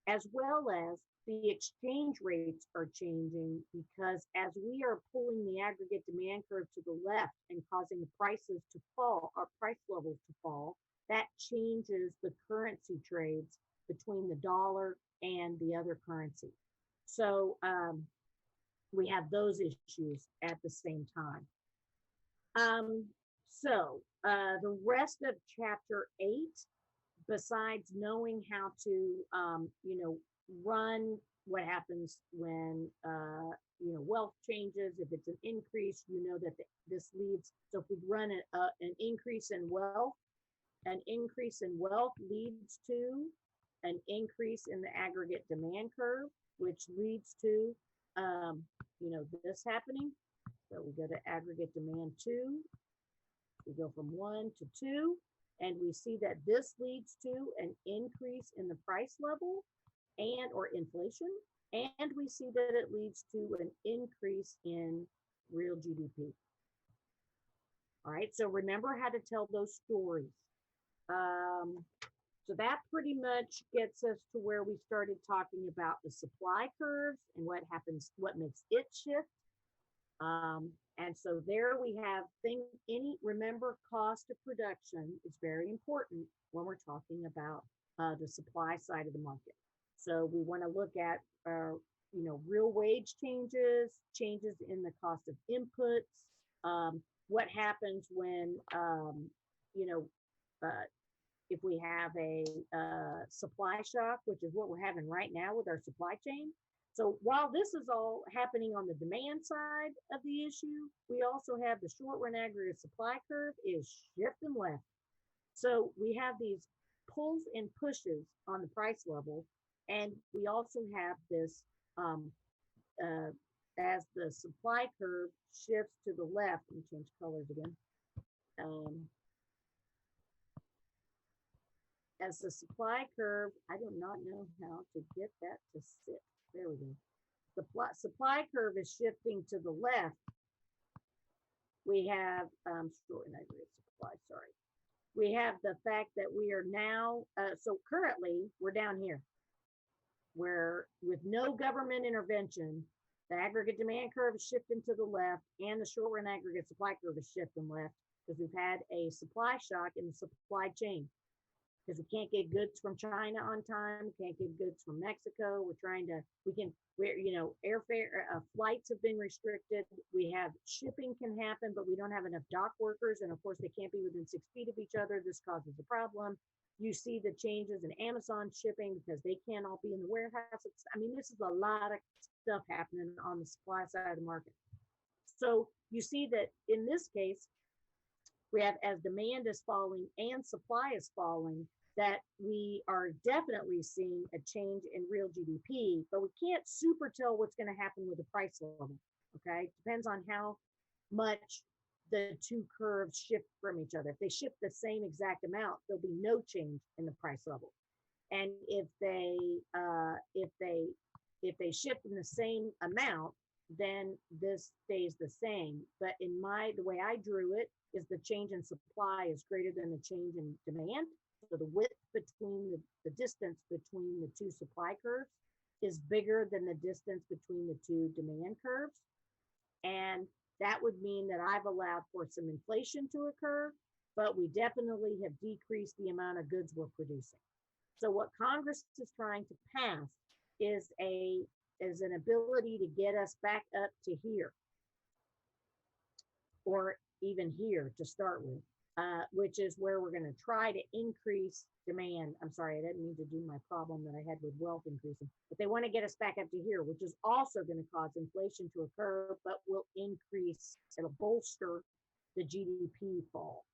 As well as the exchange rates are changing, because as we are pulling the aggregate demand curve to the left and causing the prices to fall, our price levels to fall, that changes the currency trades between the dollar and the other currency. So we have those issues at the same time. The rest of chapter 8, besides knowing how to, run what happens when, wealth changes, if it's an increase, that this leads. So if we run an increase in wealth leads to an increase in the aggregate demand curve, which leads to, this happening. So we go to aggregate demand 2. We go from 1 to 2, and we see that this leads to an increase in the price level or inflation, and we see that it leads to an increase in real GDP. All right, so remember how to tell those stories. So that pretty much gets us to where we started talking about the supply curves and what happens, what makes it shift. And so there we have remember, cost of production is very important when we're talking about the supply side of the market. So we want to look at, real wage changes, changes in the cost of inputs, what happens when, you know, if we have a supply shock, which is what we're having right now with our supply chain. So while this is all happening on the demand side of the issue, we also have the short run aggregate supply curve is shifting left. So we have these pulls and pushes on the price level. And we also have this, as the supply curve shifts to the left, let me change colors again. As the supply curve, I do not know how to get that to sit. There we go. The supply curve is shifting to the left. We have short and aggregate supply, sorry. We have the fact that we are now, so currently we're down here, where with no government intervention, the aggregate demand curve is shifting to the left and the short run aggregate supply curve is shifting left because we've had a supply shock in the supply chain. Because we can't get goods from China on time, can't get goods from Mexico. Airfare, flights have been restricted. We have shipping can happen, but we don't have enough dock workers. And of course, they can't be within 6 feet of each other. This causes a problem. You see the changes in Amazon shipping because they can't all be in the warehouse. This is a lot of stuff happening on the supply side of the market. So you see that in this case, we have, as demand is falling and supply is falling, that we are definitely seeing a change in real GDP, but we can't super tell what's going to happen with the price level. Okay, depends on how much the two curves shift from each other. If they shift the same exact amount, there'll be no change in the price level. And if they shift in the same amount, then this stays the same. But the way I drew it is the change in supply is greater than the change in demand. So the width between the distance between the two supply curves is bigger than the distance between the two demand curves. And that would mean that I've allowed for some inflation to occur, but we definitely have decreased the amount of goods we're producing. So what Congress is trying to pass is an ability to get us back up to here, or even here to start with, which is where we're going to try to increase demand. I'm sorry, I didn't mean to do my problem that I had with wealth increasing, but they want to get us back up to here, which is also going to cause inflation to occur, but will increase, it'll bolster the GDP fall.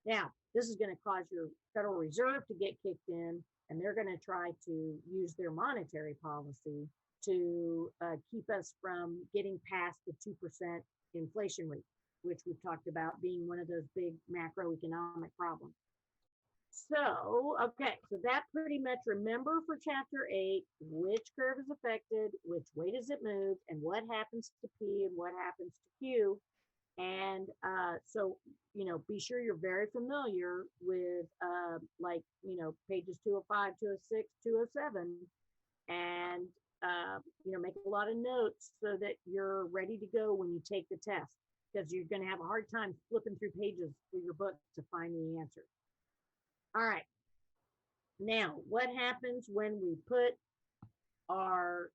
Now, this is going to cause your Federal Reserve to get kicked in, and they're going to try to use their monetary policy to keep us from getting past the 2% inflation rate, which we've talked about being one of those big macroeconomic problems. So, okay, so that pretty much, remember for chapter 8, which curve is affected, which way does it move, and what happens to P and what happens to Q. And so, be sure you're very familiar with pages 205, 206, 207, and, make a lot of notes so that you're ready to go when you take the test, because you're going to have a hard time flipping through pages through your book to find the answer. All right. Now, what happens when we put our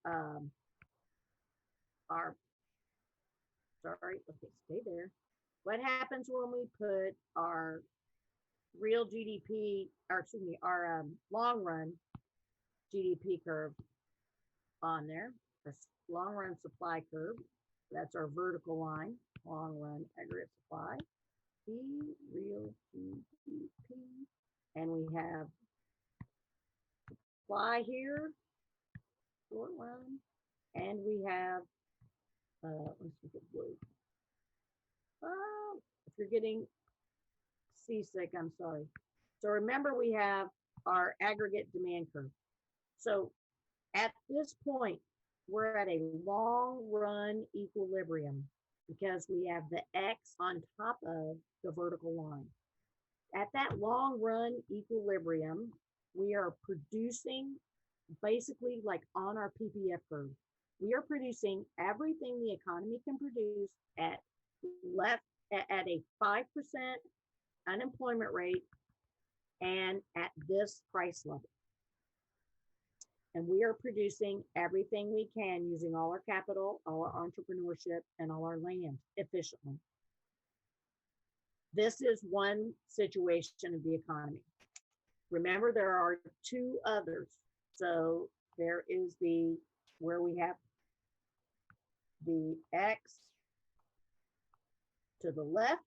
stay there. What happens when we put our real GDP, our long run GDP curve on there, our long run supply curve? That's our vertical line, long run aggregate supply, real GDP. And we have supply here, short run, and we have, let's look at blue. If you're getting seasick, I'm sorry. So remember, we have our aggregate demand curve. So at this point, we're at a long run equilibrium because we have the X on top of the vertical line. At that long run equilibrium, we are producing basically like on our PPF curve. We are producing everything the economy can produce at a 5% unemployment rate and at this price level. And we are producing everything we can using all our capital, all our entrepreneurship, and all our land efficiently. This is one situation of the economy. Remember, there are two others. So there is the where we have the X to the left.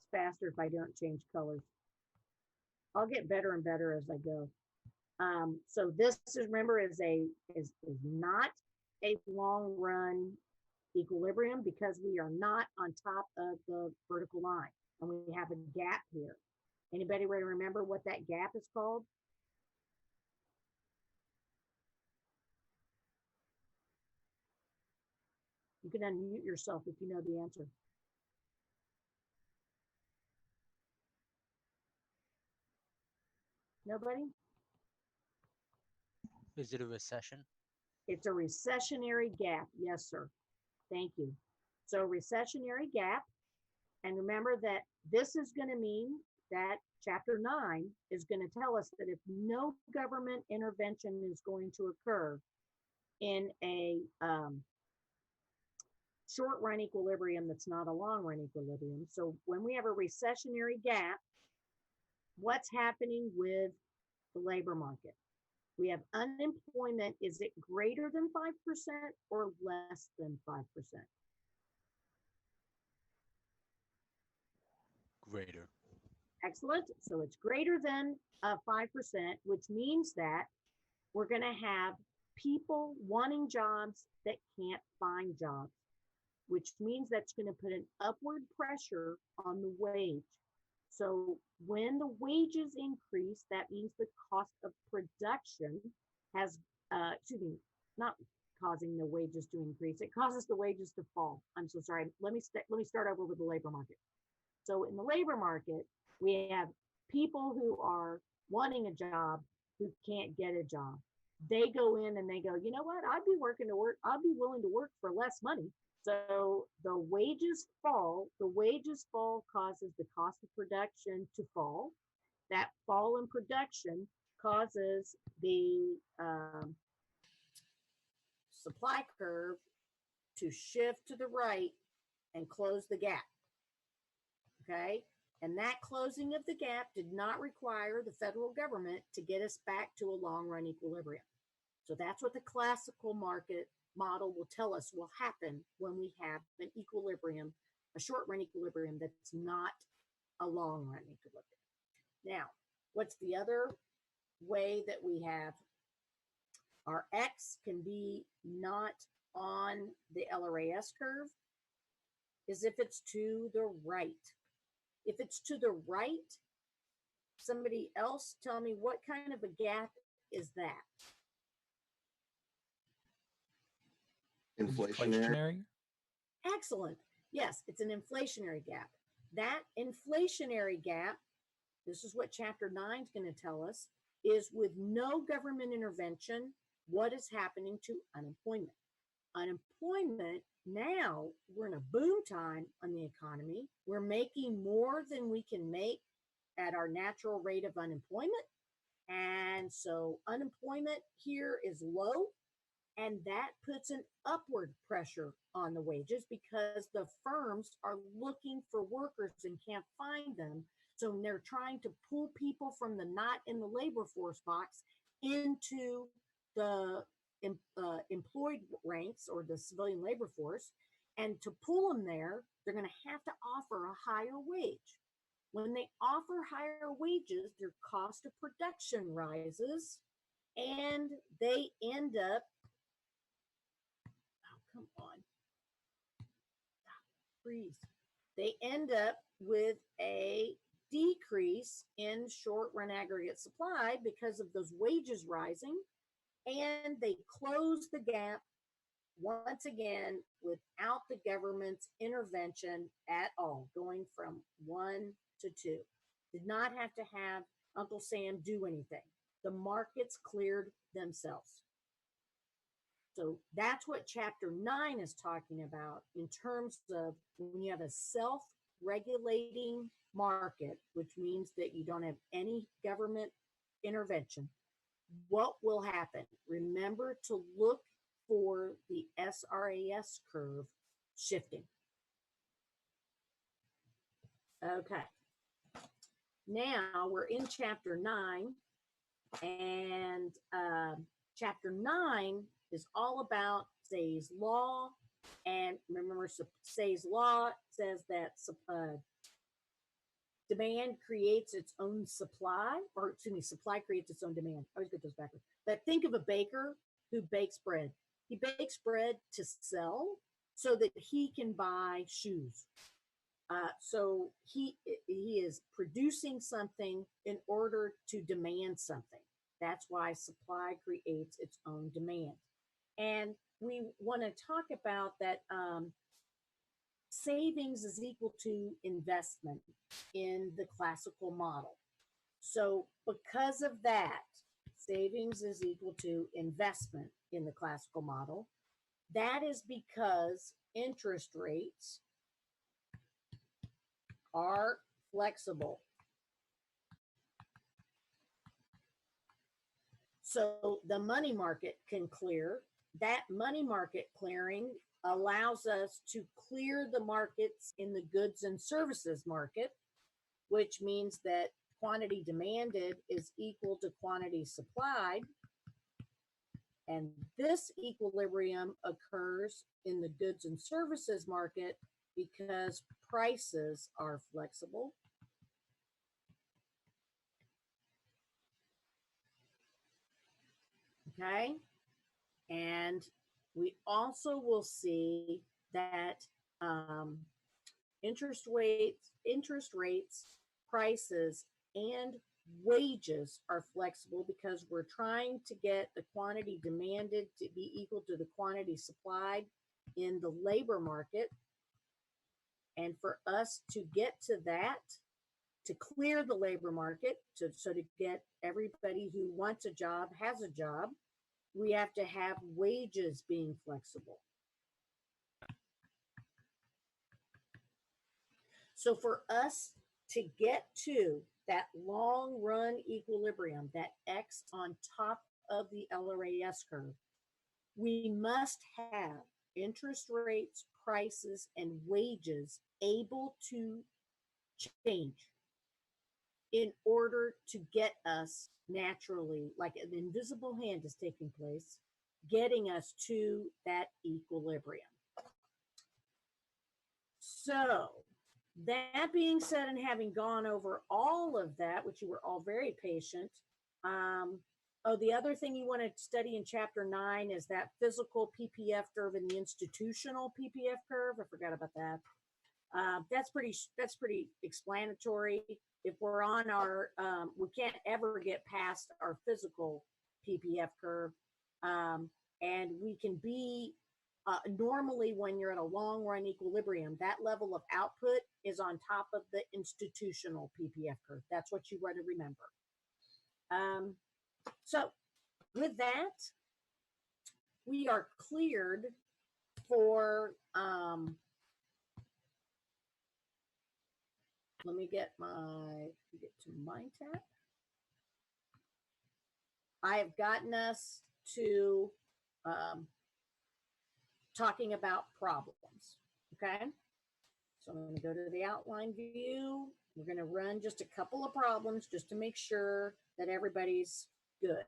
It's faster if I don't change colors. I'll get better and better as I go. So this is, remember, is not a long run equilibrium because we are not on top of the vertical line and we have a gap here. Anybody ready to remember what that gap is called? You can unmute yourself if you know the answer. Nobody? Is it a recession? It's a recessionary gap. Yes, sir. Thank you. So recessionary gap. And remember that this is going to mean that chapter 9 is going to tell us that if no government intervention is going to occur in a short run equilibrium that's not a long run equilibrium. So when we have a recessionary gap, what's happening with the labor market? We have unemployment. Is it greater than 5% or less than 5%? Greater. Excellent. So it's greater than 5%, which means that we're going to have people wanting jobs that can't find jobs, which means that's going to put an upward pressure on the wage. So when the wages increase, that means the cost of production has, not causing the wages to increase. It causes the wages to fall. I'm so sorry. Let me start over with the labor market. So in the labor market, we have people who are wanting a job who can't get a job. They go in and they go, you know what? I'd be willing to work for less money. So the wages fall. The wages fall causes the cost of production to fall. That fall in production causes the supply curve to shift to the right and close the gap. Okay. And that closing of the gap did not require the federal government to get us back to a long run equilibrium. So that's what the classical market model will tell us will happen when we have an equilibrium, a short run equilibrium that's not a long run equilibrium. Now, what's the other way that we have our X can be not on the LRAS curve is if it's to the right. If it's to the right, somebody else tell me what kind of a gap is that? Inflationary. Excellent. Yes, it's an inflationary gap. That inflationary gap, this is what chapter 9 is going to tell us, is with no government intervention, what is happening to unemployment? Unemployment, now we're in a boom time on the economy. We're making more than we can make at our natural rate of unemployment. And so unemployment here is low. And that puts an upward pressure on the wages because the firms are looking for workers and can't find them. So they're trying to pull people from the not in the labor force box into the employed ranks or the civilian labor force. And to pull them there, they're going to have to offer a higher wage. When they offer higher wages, their cost of production rises and they end up, come on, freeze. They end up with a decrease in short run aggregate supply because of those wages rising, and they close the gap once again without the government's intervention at all, going from 1 to 2. Did not have to have Uncle Sam do anything. The markets cleared themselves. So that's what chapter 9 is talking about in terms of when you have a self-regulating market, which means that you don't have any government intervention. what will happen? Remember to look for the SRAS curve shifting. Okay. Now we're in chapter 9, and chapter 9 is all about Say's law. And remember, Say's law says that demand creates its own supply, or excuse me, supply creates its own demand. I always get those backwards. But think of a baker who bakes bread. He bakes bread to sell so that he can buy shoes. So he is producing something in order to demand something. That's why supply creates its own demand. And we want to talk about that savings is equal to investment in the classical model. So because of that, savings is equal to investment in the classical model. That is because interest rates are flexible. So the money market can clear. That money market clearing allows us to clear the markets in the goods and services market, which means that quantity demanded is equal to quantity supplied. And this equilibrium occurs in the goods and services market because prices are flexible. Okay. And we also will see that interest rates, prices, and wages are flexible because we're trying to get the quantity demanded to be equal to the quantity supplied in the labor market. And for us to get to that, to clear the labor market, to get everybody who wants a job has a job, we have to have wages being flexible. So for us to get to that long run equilibrium, that X on top of the LRAS curve, we must have interest rates, prices, and wages able to change in order to get us naturally, like an invisible hand is taking place, getting us to that equilibrium. So that being said, and having gone over all of that, which you were all very patient, the other thing you want to study in chapter 9 is that physical PPF curve and the institutional PPF curve. I forgot about that. That's pretty explanatory. If we're on our, we can't ever get past our physical PPF curve, and we can be normally when you're at a long run equilibrium, that level of output is on top of the institutional PPF curve. That's what you want to remember. So with that, we are cleared for, let me get to my tab. I have gotten us to talking about problems, okay? So I'm going to go to the outline view. We're going to run just a couple of problems just to make sure that everybody's good.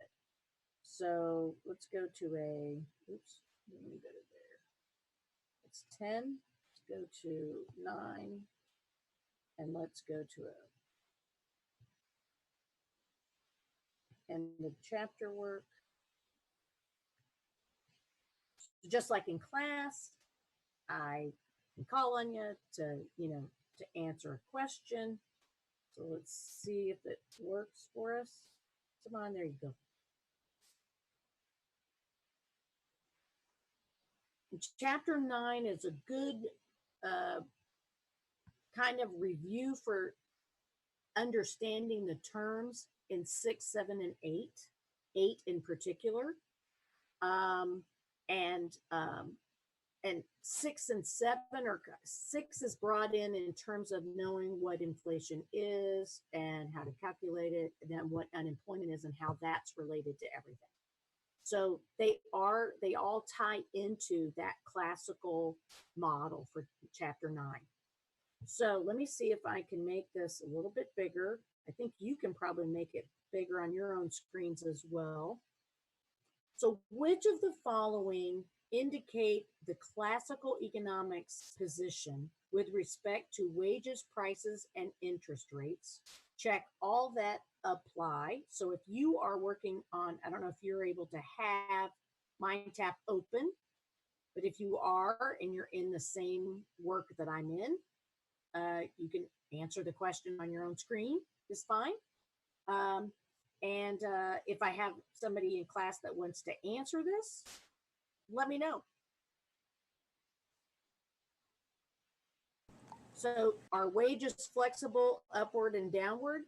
So let's go to a, oops, let me go to there. It's 10, let's go to 9, and let's go to and the chapter work. Just like in class, I can call on you to, to answer a question. So let's see if it works for us. Come on, there you go. Chapter 9 is a good kind of review for understanding the terms in 6, 7, and 8 in particular. and 6 and 7, or 6 is brought in terms of knowing what inflation is and how to calculate it, and then what unemployment is and how that's related to everything. So they all tie into that classical model for chapter 9. So let me see if I can make this a little bit bigger. I think you can probably make it bigger on your own screens as well. So which of the following indicate the classical economics position with respect to wages, prices, and interest rates? Check all that apply. So if you are working on, I don't know if you're able to have MindTap open, but if you are and you're in the same work that I'm in, you can answer the question on your own screen, is fine. And if I have somebody in class that wants to answer this, let me know. So are wages flexible upward and downward?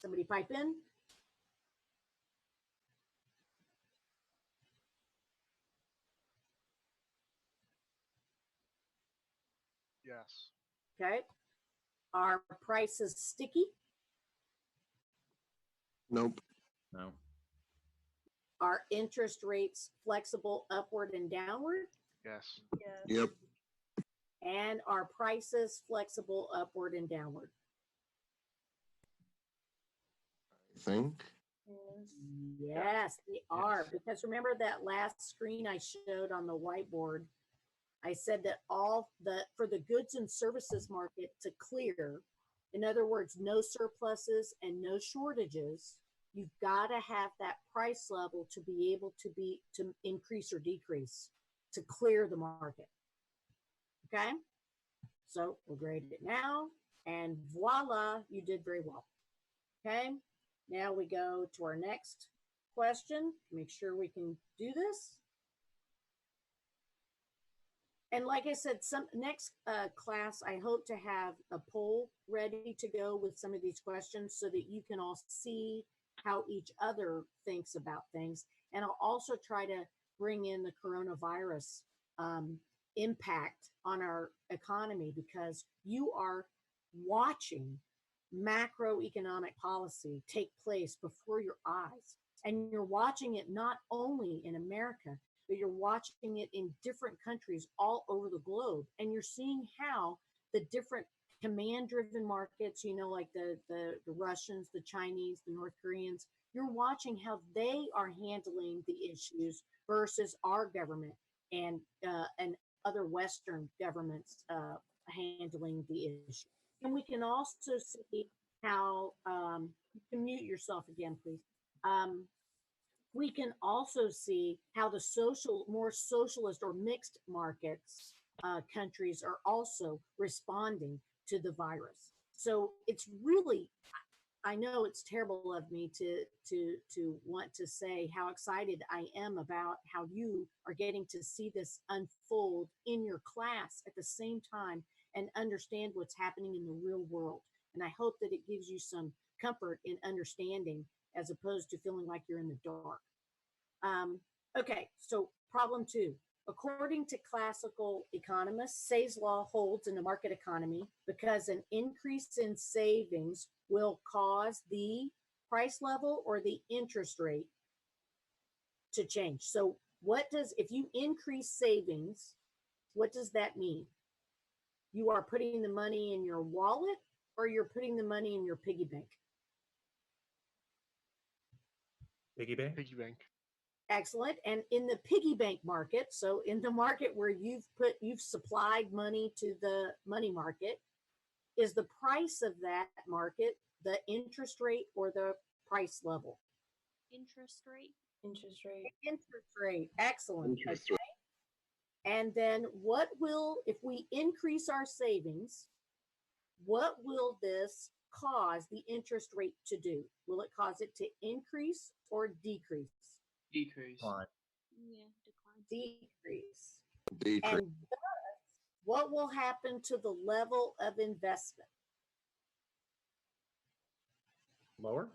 Somebody pipe in. Yes. Okay. Are prices sticky? Nope. No. Are interest rates flexible upward and downward? Yes. Yep. And are prices flexible upward and downward? I think. Yes, they are. Because remember that last screen I showed on the whiteboard, I said that for the goods and services market to clear, in other words, no surpluses and no shortages, you've got to have that price level to be able to increase or decrease to clear the market. Okay, so we'll grade it now, and voila, you did very well. Okay, now we go to our next question. Make sure we can do this. And like I said, some next class, I hope to have a poll ready to go with some of these questions so that you can all see how each other thinks about things. And I'll also try to bring in the coronavirus impact on our economy, because you are watching macroeconomic policy take place before your eyes. And you're watching it not only in America, but you're watching it in different countries all over the globe. And you're seeing how the different command-driven markets, like the Russians, the Chinese, the North Koreans, you're watching how they are handling the issues versus our government and other Western governments handling the issue. And we can also see how, you can mute yourself again, please. We can also see how the more socialist or mixed markets countries are also responding to the virus. So it's really, I know it's terrible of me to want to say how excited I am about how you are getting to see this unfold in your class at the same time and understand what's happening in the real world. And I hope that it gives you some comfort in understanding as opposed to feeling like you're in the dark. Okay, so problem 2. According to classical economists, Say's law holds in the market economy because an increase in savings will cause the price level or the interest rate to change. So if you increase savings, what does that mean? You are putting the money in your wallet or you're putting the money in your piggy bank? Piggy bank? Piggy bank. Excellent. And in the piggy bank market, so in the market where you've supplied money to the money market, is the price of that market the interest rate or the price level? Interest rate. Interest rate. Interest rate. Excellent. Interest Okay. And then if we increase our savings, what will this cause the interest rate to do? Will it cause it to increase or decrease? Decrease. Fine. Yeah, decline. Decrease. Decrease. And thus, what will happen to the level of investment? Lower?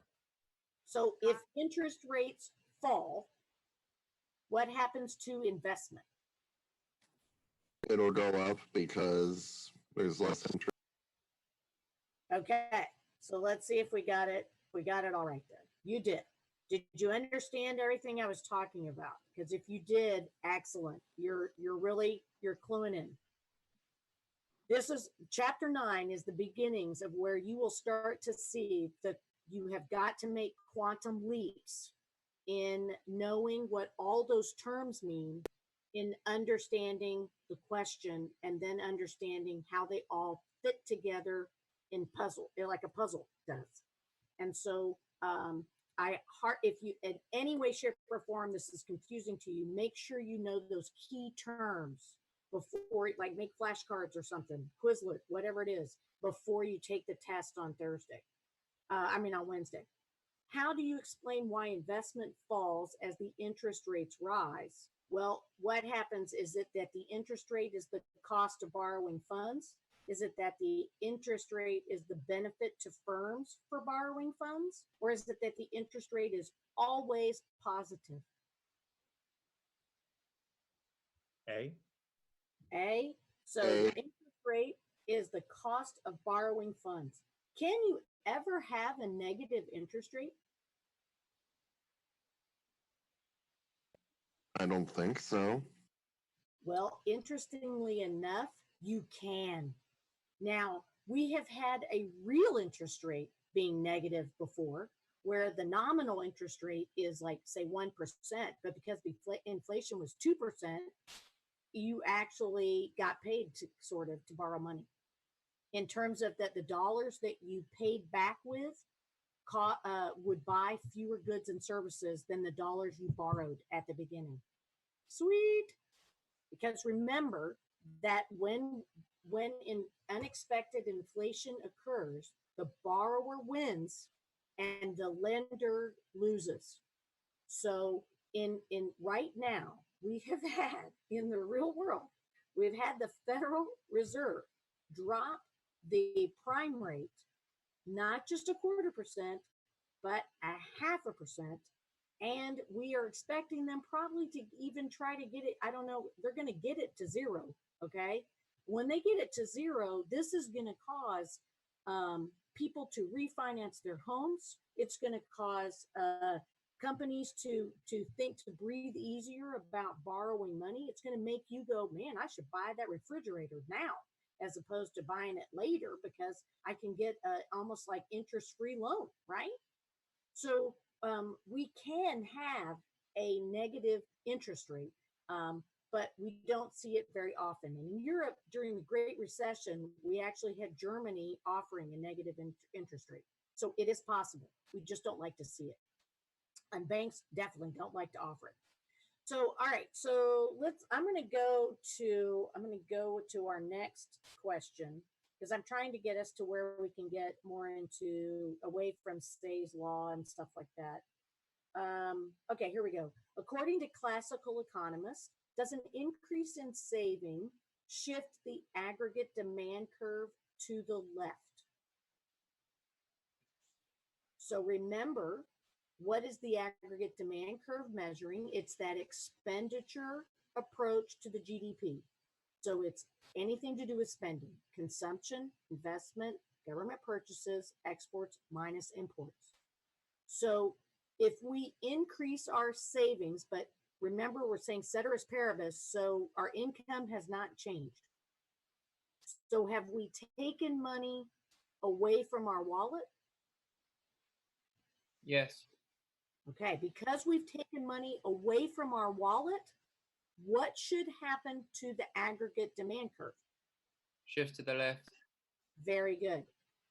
So if interest rates fall, What happens to investment? It'll go up because there's less interest. Okay, so let's see if we got it. We got it all right then. You did. Did you understand everything I was talking about? Because if you did, excellent. You're cluing in. This is chapter 9 is the beginnings of where you will start to see that you have got to make quantum leaps in knowing what all those terms mean, in understanding the question, and then understanding how they all fit together in puzzle, like a puzzle does. And so if you in any way, shape, or form this is confusing to you, make sure you know those key terms before, like make flashcards or something, Quizlet, whatever it is, before you take the test on on Wednesday. How do you explain why investment falls as the interest rates rise? Well, what happens is it that the interest rate is the cost of borrowing funds? Is it that the interest rate is the benefit to firms for borrowing funds? Or is it that the interest rate is always positive? A. A. So A. the interest rate is the cost of borrowing funds. Can you ever have a negative interest rate? I don't think so. Well, interestingly enough, you can. Now, we have had a real interest rate being negative before, where the nominal interest rate is like, say, 1%, but because inflation was 2%, you actually got paid to borrow money. In terms of that, the dollars that you paid back with would buy fewer goods and services than the dollars you borrowed at the beginning. Sweet. Because remember that when unexpected inflation occurs, the borrower wins and the lender loses. So in right now, we have had in the real world, we've had the Federal Reserve drop the prime rate, not just 0.25%, but 0.5%. And we are expecting them probably to even try to get it. I don't know. They're going to get it to zero. Okay. When they get it to zero, this is going to cause people to refinance their homes. It's going to cause companies to think to breathe easier about borrowing money. It's going to make you go, man, I should buy that refrigerator now, as opposed to buying it later, because I can get almost like interest-free loan, right? So we can have a negative interest rate, but we don't see it very often. And in Europe, during the Great Recession, we actually had Germany offering a negative interest rate. So it is possible. We just don't like to see it. And banks definitely don't like to offer it. So, all right. So I'm going to go to our next question, because I'm trying to get us to where we can get more away from Say's law and stuff like that. Okay, here we go. According to classical economists, does an increase in saving shift the aggregate demand curve to the left? So remember, what is the aggregate demand curve measuring? It's that expenditure approach to the GDP. So it's anything to do with spending, consumption, investment, government purchases, exports minus imports. So if we increase our savings, but remember we're saying ceteris paribus, so our income has not changed. So have we taken money away from our wallet? Yes. Okay, because we've taken money away from our wallet, what should happen to the aggregate demand curve? Shift to the left. Very good.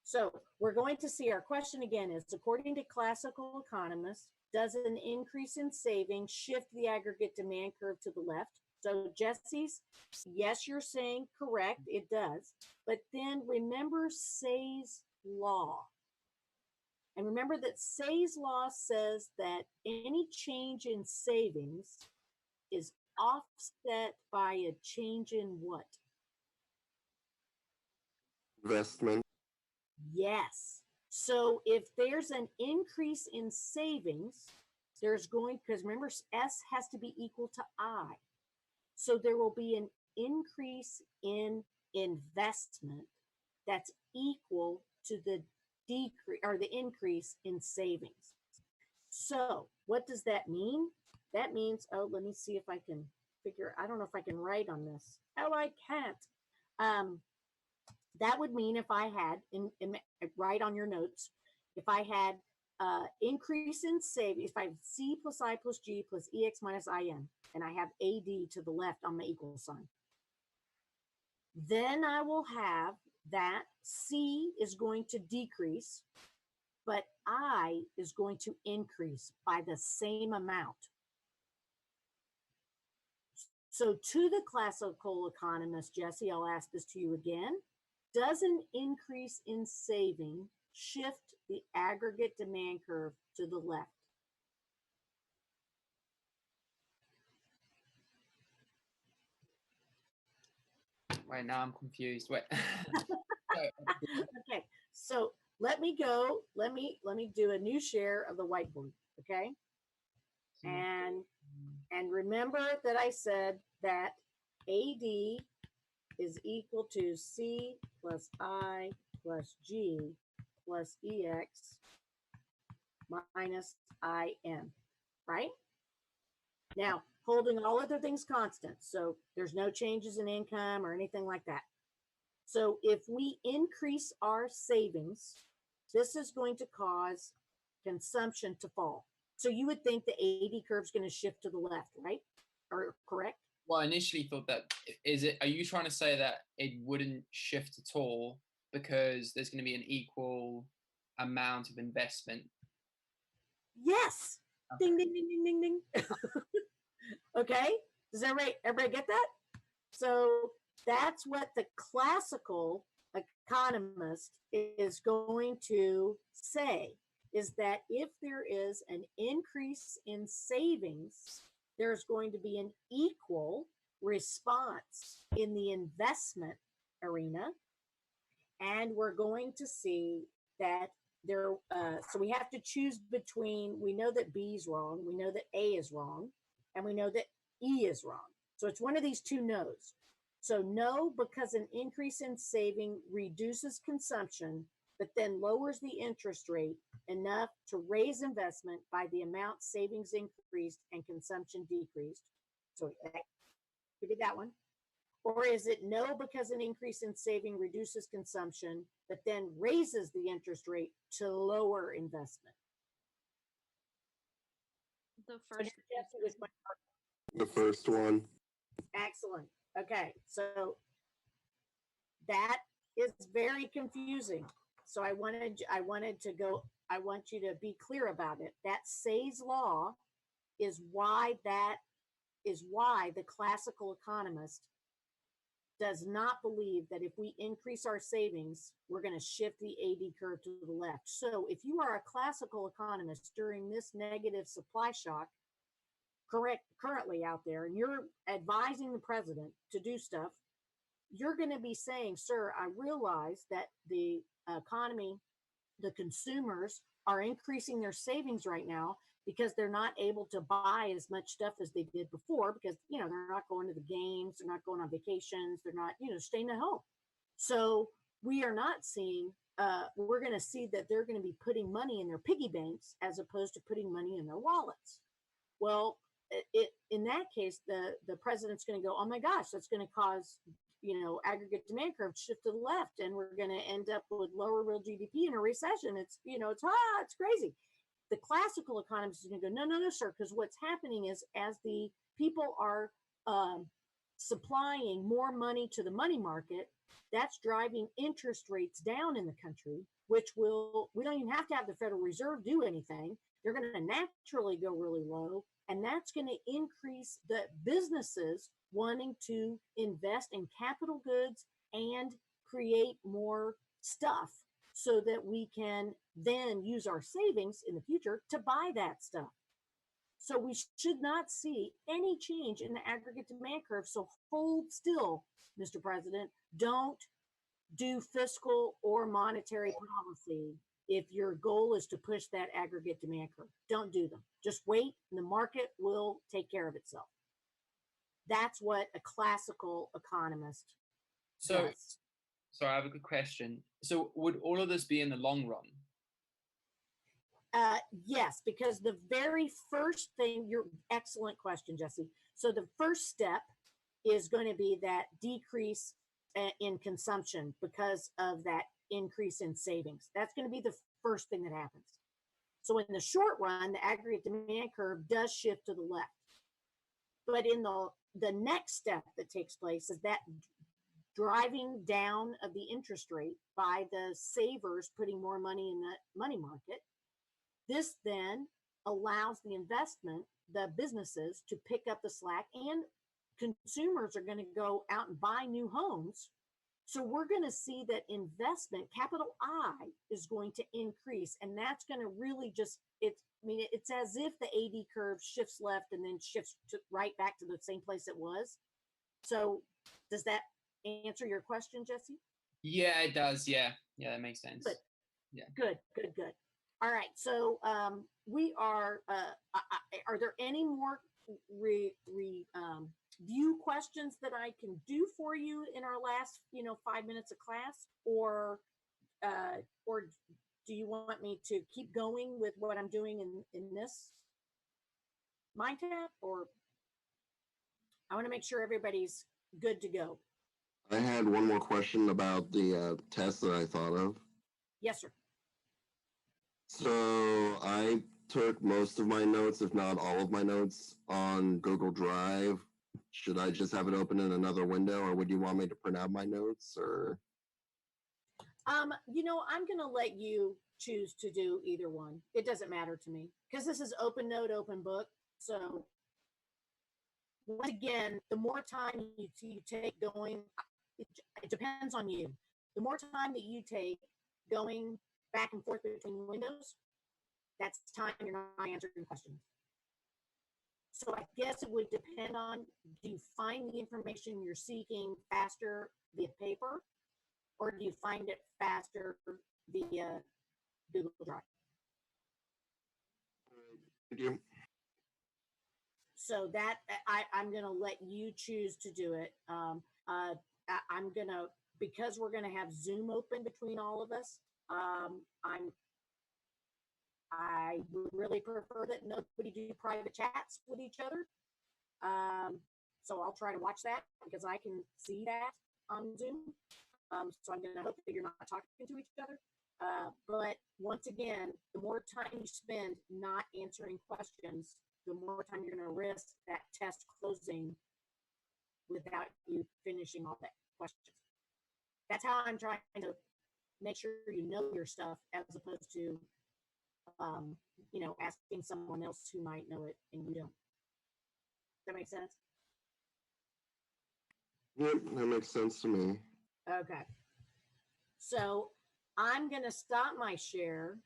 So we're going to see, our question again is, according to classical economists, does an increase in savings shift the aggregate demand curve to the left? So Jesse's, yes, you're saying correct, it does. But then remember Say's law. And remember that Say's law says that any change in savings is offset by a change in what? Investment. Yes. So if there's an increase in savings, there's going, because remember, S has to be equal to I. So there will be an increase in investment that's equal to the decrease or the increase in savings. So what does that mean? That means, oh, let me see if I can figure, I don't know if I can write on this. Oh, I can't. That would mean if I had, write on your notes, if I had increase in savings, if I have C plus I plus G plus EX minus IN, and I have AD to the left on my equal sign, then I will have that C is going to decrease, but I is going to increase by the same amount. So to the classical economist, Jesse, I'll ask this to you again. Does an increase in saving shift the aggregate demand curve to the left? Wait, now I'm confused. Wait. Okay, so let me go. Let me do a new share of the whiteboard. Okay, and remember that I said that AD is equal to C plus I plus G plus EX minus IN, right? Now, holding all other things constant, so there's no changes in income or anything like that. So if we increase our savings, this is going to cause consumption to fall. So you would think the AD curve is going to shift to the left, right? Or correct? Well, I initially thought that, are you trying to say that it wouldn't shift at all because there's going to be an equal amount of investment? Yes. Okay. Ding, ding, ding, ding, ding, ding. Okay. Does everybody get that? So that's what the classical economist is going to say, is that if there is an increase in savings, there's going to be an equal response in the investment arena. And we're going to see that there, so we have to choose between, we know that B is wrong, we know that A is wrong, and we know that E is wrong. So it's one of these two no's. So no, because an increase in saving reduces consumption, but then lowers the interest rate enough to raise investment by the amount savings increased and consumption decreased. So we did that one. Or is it no, because an increase in saving reduces consumption, but then raises the interest rate to lower investment? The So first. Jesse was my The first one. excellent. Okay, so that is very confusing. So I want you to be clear about it. That Say's law is why the classical economist does not believe that if we increase our savings, we're going to shift the AD curve to the left. So if you are a classical economist during this negative supply shock currently out there, and you're advising the president to do stuff, you're going to be saying, sir, I realize that the economy, the consumers are increasing their savings right now because they're not able to buy as much stuff as they did before because, they're not going to the games, they're not going on vacations, they're not, staying at home. So we are not seeing, we're going to see that they're going to be putting money in their piggy banks as opposed to putting money in their wallets. Well, in that case, the president's going to go, oh my gosh, that's going to cause, aggregate demand curve to shift to the left, and we're going to end up with lower real GDP in a recession. It's, it's crazy. The classical economist is going to go, no, sir, because what's happening is as the people are supplying more money to the money market, that's driving interest rates down in the country, which we don't even have to have the Federal Reserve do anything. They're going to naturally go really low. And that's going to increase the businesses wanting to invest in capital goods and create more stuff so that we can then use our savings in the future to buy that stuff. So we should not see any change in the aggregate demand curve. So hold still, Mr. President. Don't do fiscal or monetary policy if your goal is to push that aggregate demand curve. Don't do them. Just wait, and the market will take care of itself. That's what a classical economist So, does. so I have a good question. So, would all of this be in the long run? Yes, because the very first thing, your excellent question, Jesse. So the first step is going to be that decrease in consumption because of that increase in savings. That's going to be the first thing that happens. So in the short run, the aggregate demand curve does shift to the left. But in the next step that takes place is that driving down of the interest rate by the savers putting more money in the money market. This then allows the businesses to pick up the slack, and consumers are going to go out and buy new homes. So we're going to see that investment, capital I, is going to increase. And that's going to really it's as if the AD curve shifts left and then shifts right back to the same place it was. So does that answer your question, Jesse? Yeah, it does. Yeah, that makes sense. Good. Yeah. Good. All right. So we are. Are there any more view questions that I can do for you in our last 5 minutes of class, or do you want me to keep going with what I'm doing in this mind tap, or I want to make sure everybody's good to go. I had one more question about the test that I thought of. Yes, sir. So I took most of my notes, if not all of my notes, on Google Drive. Should I just have it open in another window, or would you want me to print out my notes? Or I'm going to let you choose to do either one. It doesn't matter to me because this is open note, open book. So once again, the more time you take going, it depends on you. The more time that you take going back and forth between windows, that's time you're not answering questions. So I guess it would depend on, do you find the information you're seeking faster via paper, or do you find it faster via Google Drive? thank you. So that I'm going to let you choose to do it. I'm going to, because we're going to have Zoom open between all of us. I would really prefer that nobody do private chats with each other. So I'll try to watch that because I can see that on Zoom. So I'm going to hope that you're not talking to each other. But once again, the more time you spend not answering questions, the more time you're going to risk that test closing without you finishing all that questions. That's how I'm trying to make sure you know your stuff, as opposed to, asking someone else who might know it and you don't. Does that make sense? Yep, that makes sense to me. Okay. So I'm going to stop my share,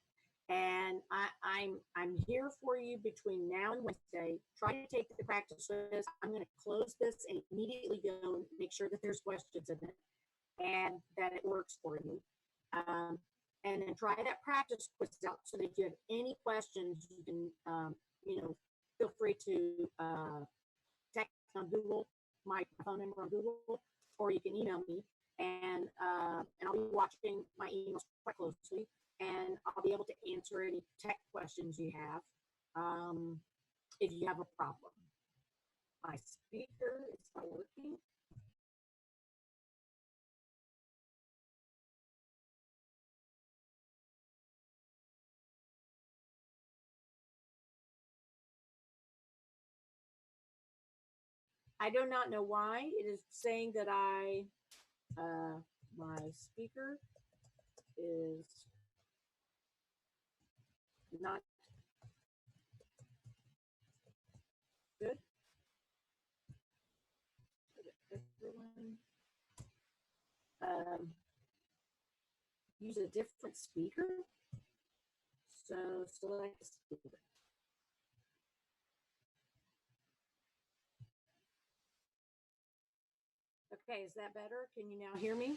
and I'm here for you between now and Wednesday. Try to take the practice quiz. I'm going to close this and immediately go and make sure that there's questions in it and that it works for you. And then try that practice quiz out, so that if you have any questions, you can, feel free to text on Google, my phone number on Google, or you can email me, and I'll be watching my emails quite closely, and I'll be able to answer any tech questions you have if you have a problem. My speaker is not working. I do not know why it is saying that my speaker is not good. Everyone use a different speaker. So select speaker. Okay, is that better? Can you now hear me?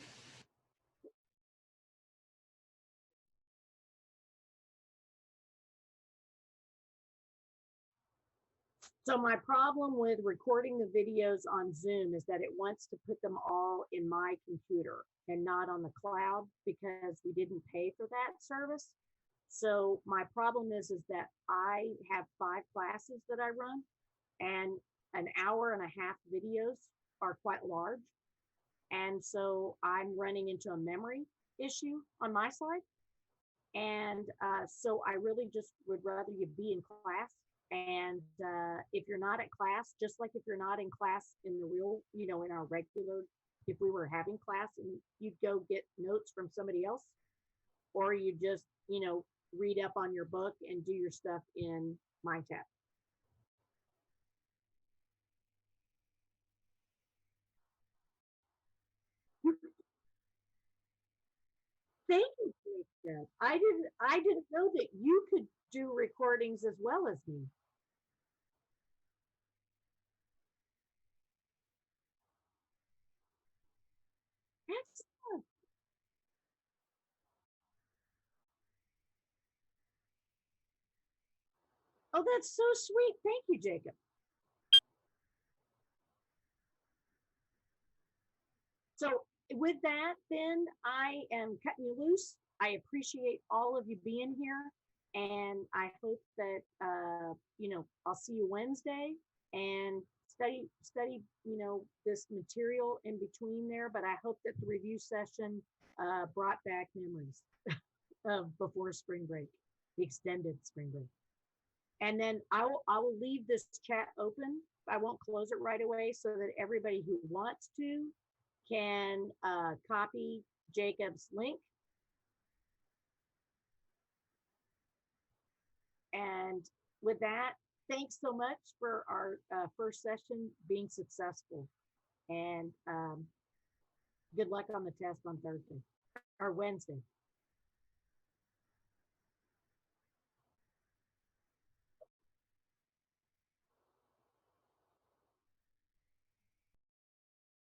So my problem with recording the videos on Zoom is that it wants to put them all in my computer and not on the cloud because we didn't pay for that service. So my problem is that I have 5 classes that I run, and an hour and a half videos are quite large. And so I'm running into a memory issue on my side. And so I really just would rather you be in class. And if you're not at class, just like if you're not in class in the real, in our regular, if we were having class and you'd go get notes from somebody else, or you just, read up on your book and do your stuff in MindTap. Thank you, Jacob. I didn't know that you could do recordings as well as me. Excellent. Oh, that's so sweet. Thank you, Jacob. So with that, then I am cutting you loose. I appreciate all of you being here, and I hope that I'll see you Wednesday and study this material in between there. But I hope that the review session brought back memories of before spring break, the extended spring break. And then I will leave this chat open. I won't close it right away so that everybody who wants to can copy Jacob's link. And with that, thanks so much for our first session being successful. And good luck on the test on Thursday or Wednesday.